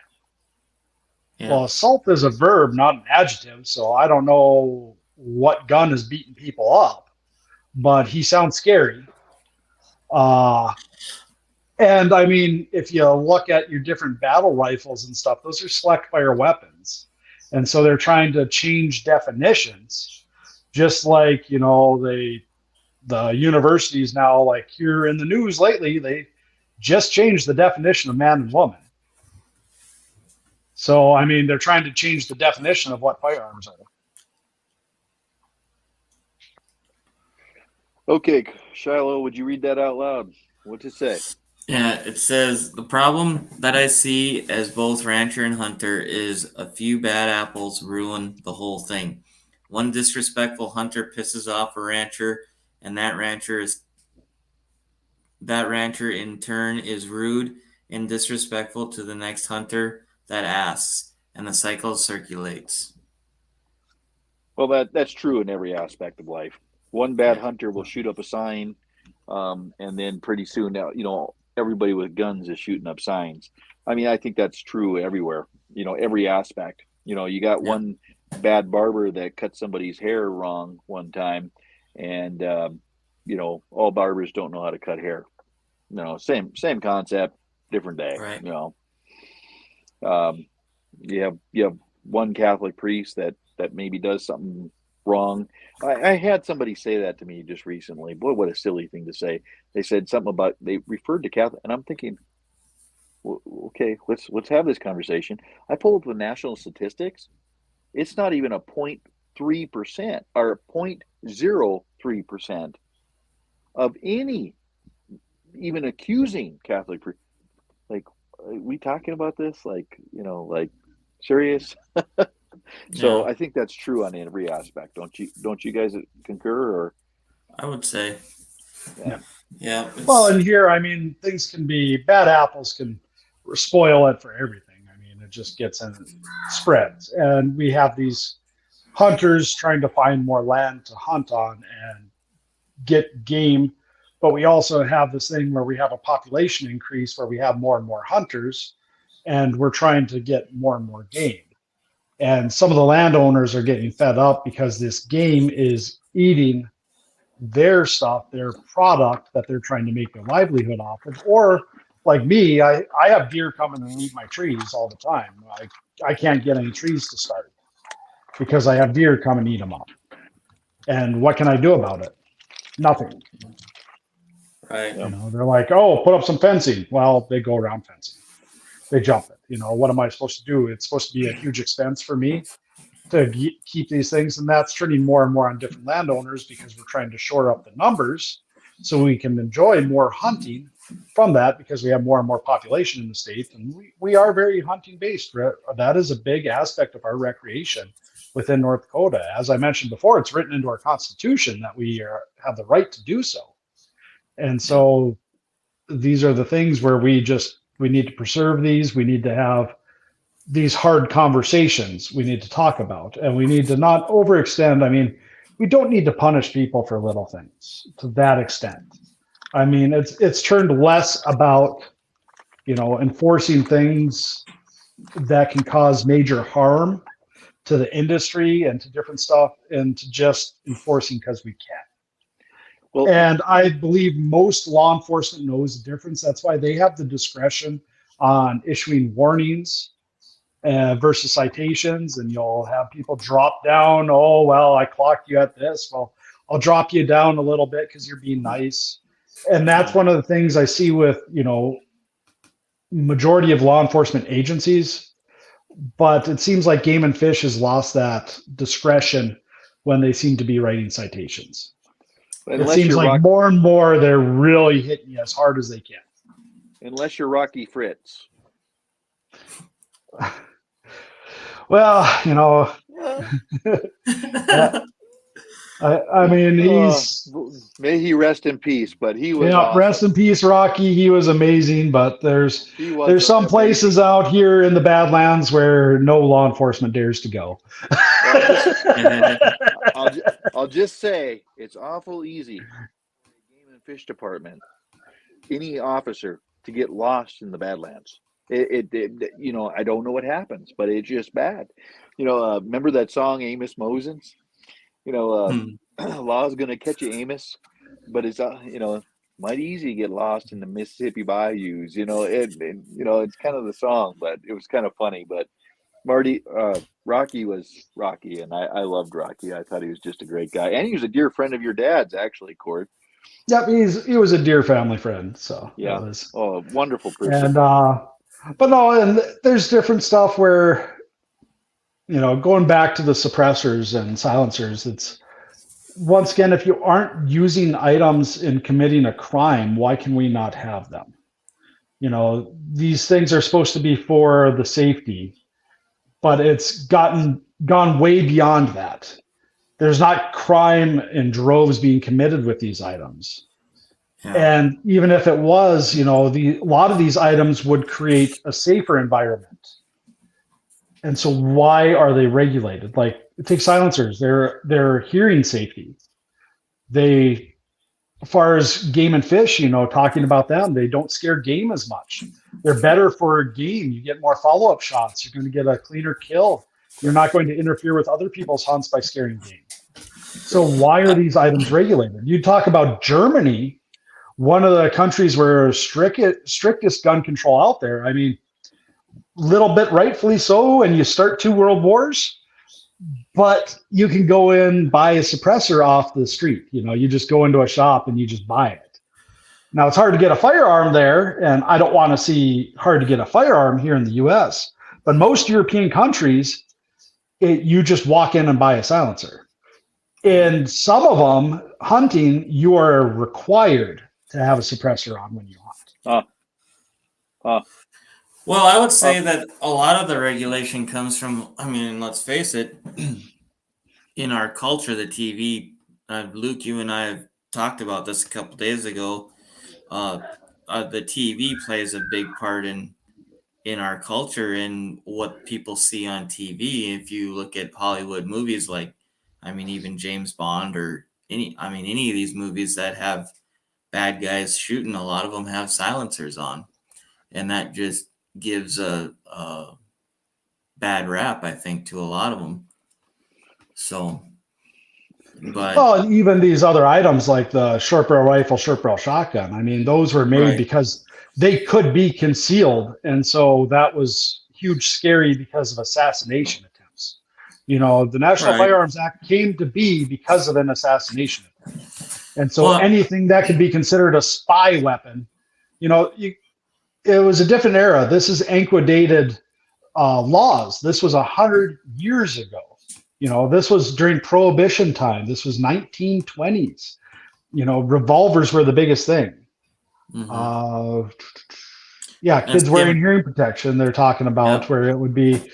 Yeah. Well, assault is a verb, not an adjective. So I don't know what gun is beating people up, but he sounds scary. And I mean, if you look at your different battle rifles and stuff, those are select fire weapons. And so they're trying to change definitions, just like, the universities now, like here in the news lately, they just changed the definition of man and woman. So, I mean, they're trying to change the definition of what firearms are. Okay, Shiloh, would you read that out loud? What's it say? Yeah, it says, the problem that I see as both rancher and hunter is a few bad apples ruin the whole thing. One disrespectful hunter pisses off a rancher, and that rancher in turn is rude and disrespectful to the next hunter that asks, and the cycle circulates. Well, that's true in every aspect of life. One bad hunter will shoot up a sign, and then pretty soon now, everybody with guns is shooting up signs. I mean, I think that's true everywhere, every aspect. You got one bad barber that cut somebody's hair wrong one time, and, all barbers don't know how to cut hair. Same concept, different day. Right. You have one Catholic priest that maybe does something wrong. I had somebody say that to me just recently. Boy, what a silly thing to say. They said something about, they referred to Catholic, and I'm thinking, well, okay, let's have this conversation. I pulled up the national statistics. It's not even a 0.3% or 0.03% of any even accusing Catholic priest. Like, are we talking about this? Like, serious? So I think that's true on every aspect. Don't you guys concur? Or I would say, yeah. Well, and here, I mean, things can be bad. Apples can spoil it for everything. I mean, it just gets in spreads, and we have these hunters trying to find more land to hunt on and get game. But we also have this thing where we have a population increase where we have more and more hunters, and we're trying to get more and more game. And some of the landowners are getting fed up because this game is eating their stuff, their product that they're trying to make their livelihood off of. Or like me, I have deer coming and eat my trees all the time. I can't get any trees to start because I have deer come and eat them up. And what can I do about it? Nothing. Right. They're like, oh, put up some fencing. Well, they go around fencing. They jump it. What am I supposed to do? It's supposed to be a huge expense for me to keep these things. And that's turning more and more on different landowners because we're trying to shore up the numbers so we can enjoy more hunting from that because we have more and more population in the state, and we are very hunting based. That is a big aspect of our recreation within North Dakota. As I mentioned before, it's written into our constitution that we have the right to do so. And so these are the things where we need to preserve these. We need to have these hard conversations we need to talk about, and we need to not overextend. I mean, we don't need to punish people for little things to that extent. I mean, it's turned less about, enforcing things that can cause major harm to the industry and to different stuff, and to just enforcing because we can. Well, And I believe most law enforcement knows the difference. That's why they have the discretion on issuing warnings versus citations. And you'll have people drop down. Oh, well, I clocked you at this. Well, I'll drop you down a little bit because you're being nice. And that's one of the things I see with, majority of law enforcement agencies. But it seems like Game and Fish has lost that discretion when they seem to be writing citations. It seems like more and more they're really hitting you as hard as they can. Unless you're Rocky Fritz. Well, I mean, he's may he rest in peace, but he was awesome. Rest in peace, Rocky. He was amazing, but there's some places out here in the Badlands where no law enforcement dares to go. I'll just say it's awful easy for the Game and Fish Department, any officer, to get lost in the Badlands. It I don't know what happens, but it's just bad. Remember that song Amos Mosins? Law's gonna catch you, Amos, but it's mighty easy to get lost in the Mississippi bayous. It's kind of the song, but it was kind of funny. But Marty, Rocky was Rocky, and I loved Rocky. I thought he was just a great guy, and he was a dear friend of your dad's, actually, Cord. Yep, he was a dear family friend. So yeah, a wonderful person. And but no, and there's different stuff where, going back to the suppressors and silencers, it's once again, if you aren't using items in committing a crime, why can we not have them? These things are supposed to be for the safety, but it's gone way beyond that. There's not crime in droves being committed with these items. Yeah. And even if it was, a lot of these items would create a safer environment. And so why are they regulated? Like, take silencers, they're hearing safety. They, as far as Game and Fish, talking about them, they don't scare game as much. They're better for game. You get more follow-up shots. You're going to get a cleaner kill. You're not going to interfere with other people's hunts by scaring game. So why are these items regulated? You talk about Germany, one of the countries where strictest gun control out there. I mean, little bit rightfully so, and you start 2 world wars, but you can go in, buy a suppressor off the street. You just go into a shop and you just buy it. Now, it's hard to get a firearm there, and I don't want to see hard to get a firearm here in the US, but most European countries, you just walk in and buy a silencer. In some of them, hunting, you are required to have a suppressor on when you hunt. Well, I would say that a lot of the regulation comes from, let's face it, in our culture, the TV, Luke, you and I have talked about this a couple days ago. The TV plays a big part in our culture and what people see on TV. If you look at Hollywood movies, like, even James Bond or any of these movies that have bad guys shooting, a lot of them have silencers on, and that just gives a bad rap, I think, to a lot of them. So, but and even these other items like the short barrel rifle, short barrel shotgun, those were made because they could be concealed, and so that was huge, scary because of assassination attempts. The National Firearms Act came to be because of an assassination attempt, and so anything that could be considered a spy weapon, it was a different era. This is antiquated laws. This was 100 years ago. This was during Prohibition time. This was 1920s. Revolvers were the biggest thing. Mhm. Yeah, That's kids wearing given. hearing protection. They're talking about Yep. where it would be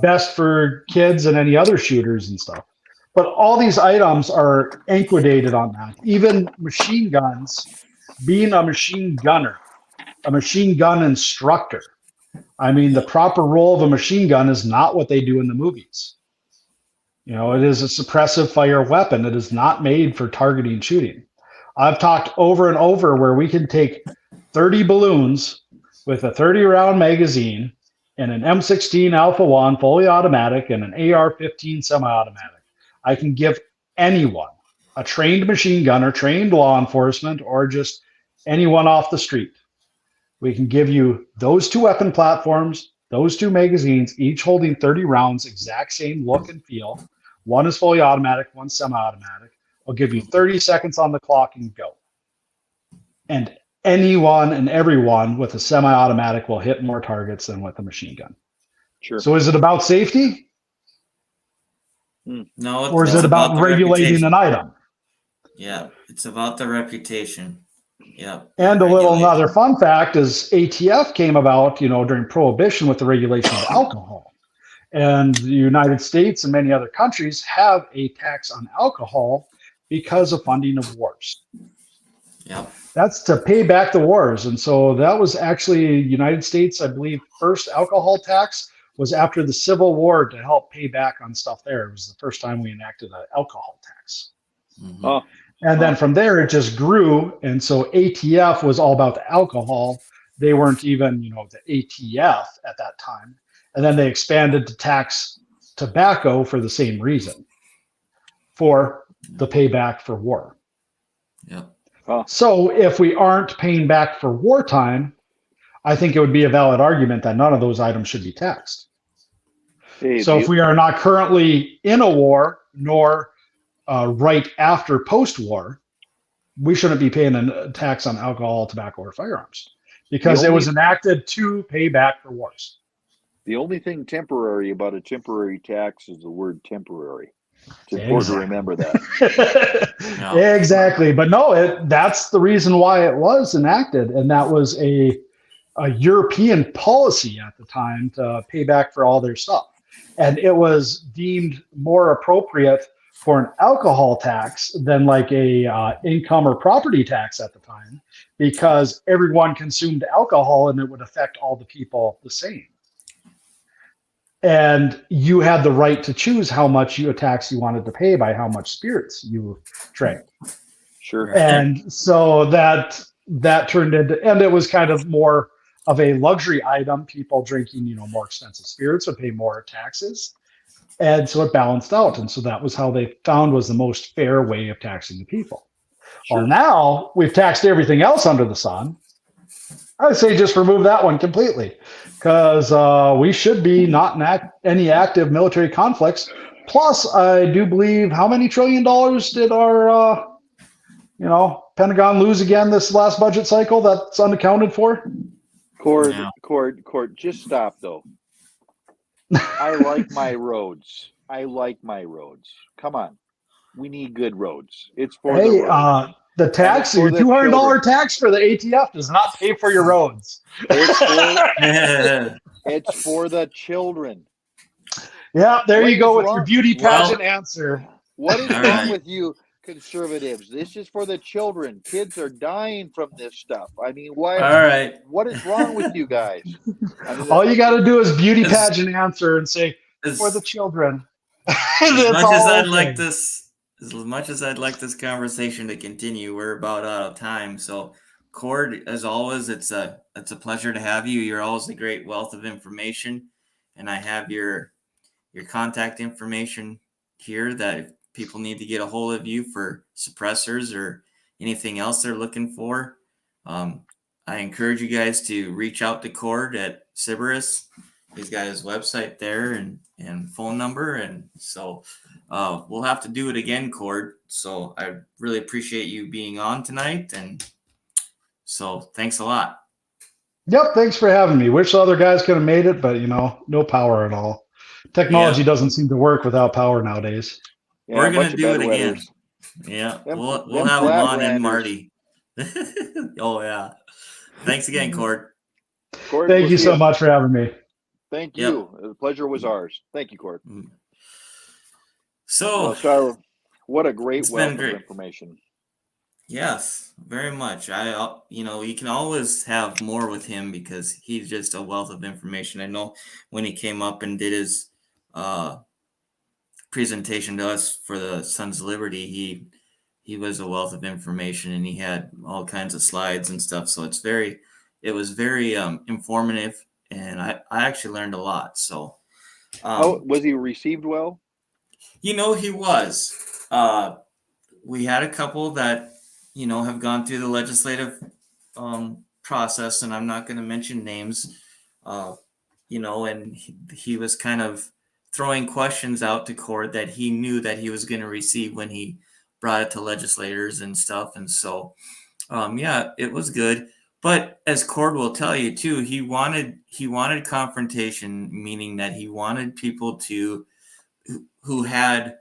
best for kids and any other shooters and stuff. But all these items are anquidated on that. Even machine guns, being a machine gunner, a machine gun instructor. I mean, the proper role of a machine gun is not what they do in the movies. You know, it is a suppressive fire weapon. It is not made for targeting shooting. I've talked over and over where we can take 30 balloons with a 30 round magazine and an M16 Alpha 1 fully automatic and an AR 15 semi automatic. I can give anyone, a trained machine gunner, trained law enforcement, or just anyone off the street. We can give you those two weapon platforms, those two magazines, each holding 30 rounds, exact same look and feel. One is fully automatic, one's semi-automatic. I'll give you 30 seconds on the clock and go. And anyone and everyone with a semi-automatic will hit more targets than with a machine gun. Sure. So is it about safety? No, Or is it's it about the regulating reputation. an item? Yeah, it's about the reputation. Yeah. And a little Regulation. another fun fact is ATF came about, you know, during Prohibition with the regulation of alcohol. And the United States and many other countries have a tax on alcohol because of funding of wars. Yep. That's to pay back the wars. And so that was actually United States, I believe, first alcohol tax was after the Civil War to help pay back on stuff there. It was the first time we enacted an alcohol tax. Mhm. Oh, And then from there, it just grew. And so ATF was all about the alcohol. They weren't even, you know, the ATF at that time. And then they expanded to tax tobacco for the same reason, for the payback for war. Yep. oh, So if we aren't paying back for wartime, I think it would be a valid argument that none of those items should be taxed. hey, So if we are not currently in a war, nor right after post-war, we shouldn't be paying a tax on alcohol, tobacco, or firearms because it was enacted to pay back for wars. the only thing temporary about a temporary tax is the word temporary. It's important to remember that. Yeah. Exactly. But no, that's the reason why it was enacted. And that was a European policy at the time to pay back for all their stuff. And it was deemed more appropriate for an alcohol tax than like a income or property tax at the time, because everyone consumed alcohol and it would affect all the people the same. And you had the right to choose how much a tax you wanted to pay by how much spirits you drank. Sure. And so that turned into, and it was kind of more of a luxury item. People drinking, you know, more expensive spirits would pay more taxes. And so it balanced out. And so that was how they found was the most fair way of taxing the people. Sure. Well, now we've taxed everything else under the sun. I say just remove that one completely, because we should be not in any active military conflicts. Plus, I do believe, how many $1 trillion did our Pentagon lose again this last budget cycle that's unaccounted for? Cord, Yeah. just stop though. I like my roads. Come on. We need good roads. It's for the roads. The tax, for your the $200 children. tax for the ATF does not pay for your roads. It's for the children. Yeah, there What you go is with wrong? your beauty pageant answer. What is All wrong right. with you conservatives? This is for the children. Kids are dying from this stuff. I mean, why? All right. What is wrong with you guys? I mean, All you got to do is beauty As- pageant answer and say, As, for the children. as That's much all as I'd okay. like this, as much as I'd like this conversation to continue, we're about out of time. So, Cord, as always, it's a pleasure to have you. You're always a great wealth of information, and I have your contact information here that if people need to get a hold of you for suppressors or anything else they're looking for, I encourage you guys to reach out to Cord at Sybaris. He's got his website there and phone number. And so we'll have to do it again, Cord. So I really appreciate you being on tonight. And so thanks a lot. Yep, thanks for having me. Wish the other guys could have made it, but no power at all. Technology doesn't seem to work without power nowadays. Yeah, We're a going bunch to of do it bedwetters. again. Yeah, Them we'll have him on and flatlanders. Marty. Oh yeah. Thanks again, Cord. Cord, Thank we'll you see so ya. much for having me. Thank Yep. you. The pleasure was ours. Thank you, Cord. So Well, Shiloh, what a great it's been wealth of great. information. Yes, very much. You can always have more with him because he's just a wealth of information. I know when he came up and did his uh, presentation to us for the Sons of Liberty, he was a wealth of information and he had all kinds of slides and stuff. So it was very informative, and I actually learned a lot. So, How was he received well? he was. We had a couple that have gone through the legislative process, and I'm not going to mention names. And he was kind of throwing questions out to court that he knew that he was going to receive when he brought it to legislators and stuff. And so, yeah, it was good. But as Cord will tell you too, he wanted confrontation, meaning that he wanted people who had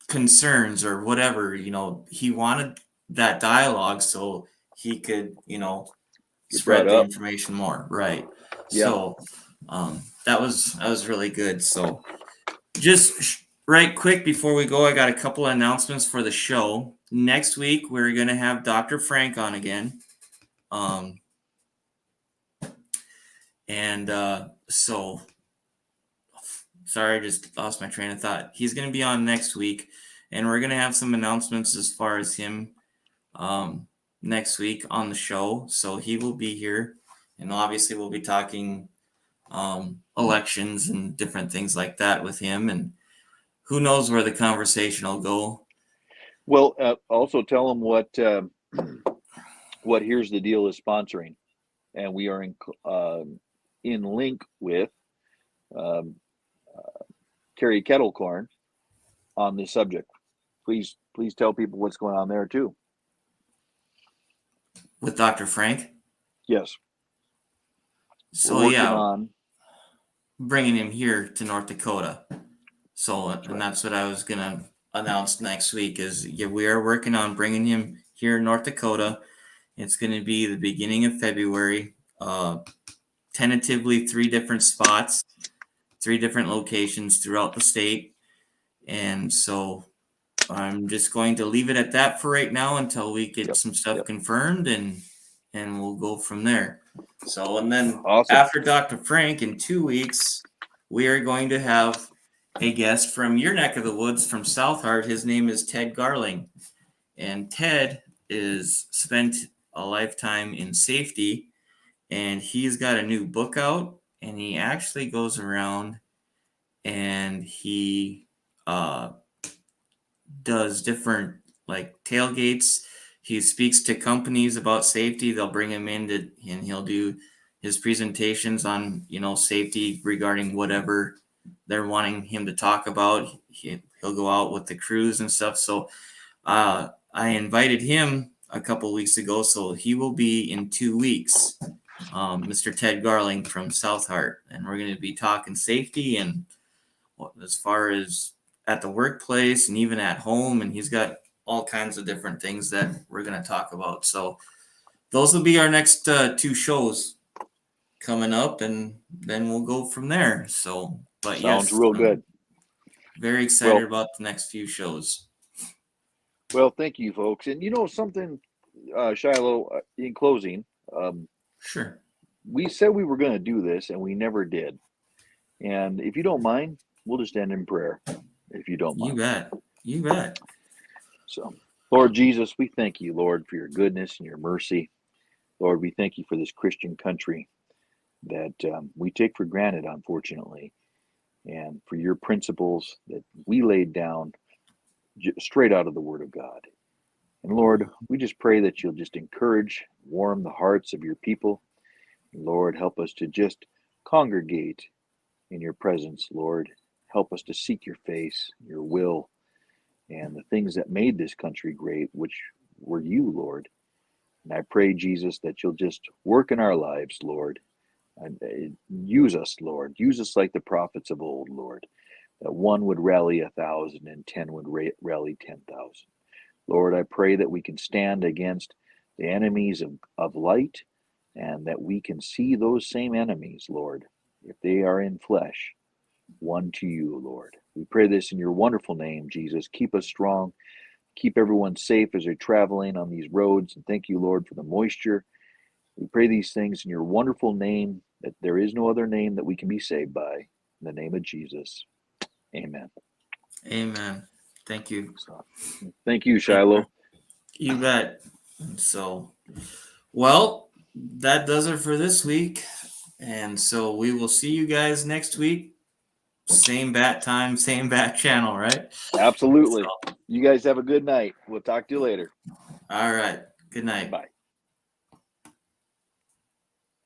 concerns or whatever. He wanted that dialogue so he could Get spread brought the up. information more, right? Yeah. So that was really good. So just right quick before we go, I got a couple of announcements for the show. Next week we're gonna have Dr. Frank on again. So sorry, I just lost my train of thought. He's gonna be on next week, and we're gonna have some announcements as far as him next week on the show. So he will be here, and obviously we'll be talking elections and different things like that with him, and who knows where the conversation will go. Well, also tell him what Here's the Deal is sponsoring, and we are in link with Carrie Kettlecorn on this subject. Please tell people what's going on there too. With Dr. Frank? Yes. So on bringing him here to North Dakota. So, and that's what I was going to announce next week is we are working on bringing him here in North Dakota. It's going to be the beginning of February, tentatively 3 different spots, 3 different locations throughout the state. And so I'm just going to leave it at that for right now until we get some stuff confirmed, and we'll go from there. So, and then after Dr. Frank in 2 weeks, we are going to have a guest from your neck of the woods from South Hart. His name is Ted Garling, and Ted is spent a lifetime in safety, and he's got a new book out, and he actually goes around and he does different like tailgates. He speaks to companies about safety. They'll bring him in and he'll do his presentations on safety regarding whatever they're wanting him to talk about. He'll go out with the crews and stuff. So I invited him a couple weeks ago, so he will be in 2 weeks. Mr. Ted Garling from South Hart, and we're going to be talking safety and as far as at the workplace and even at home, and he's got all kinds of different things that we're going to talk about. So those will be our next 2 shows coming up, and then we'll go from there. So, but sounds real good. Very excited about the next few shows. Well, thank you, folks. And something, Shiloh, in closing, sure. We said we were going to do this, and we never did. And if you don't mind, we'll just end in prayer, if you don't mind. You bet. So, Lord Jesus, we thank you, Lord, for your goodness and your mercy. Lord, we thank you for this Christian country that we take for granted, unfortunately, and for your principles that we laid down straight out of the Word of God. And Lord, we just pray that you'll just encourage, warm the hearts of your people. Lord, help us to just congregate in your presence, Lord. Help us to seek your face, your will, and the things that made this country great, which were you, Lord. And I pray, Jesus, that you'll just work in our lives, Lord. And use us, Lord. Use us like the prophets of old, Lord. That 1 would rally 1,000 and 10 would rally 10,000. Lord, I pray that we can stand against the enemies of light, and that we can see those same enemies, Lord, if they are in flesh, one to you, Lord. We pray this in your wonderful name, Jesus. Keep us strong. Keep everyone safe as they're traveling on these roads. And thank you, Lord, for the moisture. We pray these things in your wonderful name, that there is no other name that we can be saved by. In the name of Jesus. Amen. Amen. Thank you. So, thank you, Shiloh. You bet. So, well, that does it for this week. And so we will see you guys next week. Same bat time, same bat channel, right? Absolutely. So, You guys have a good night. We'll talk to you later. all right. Good night. Bye.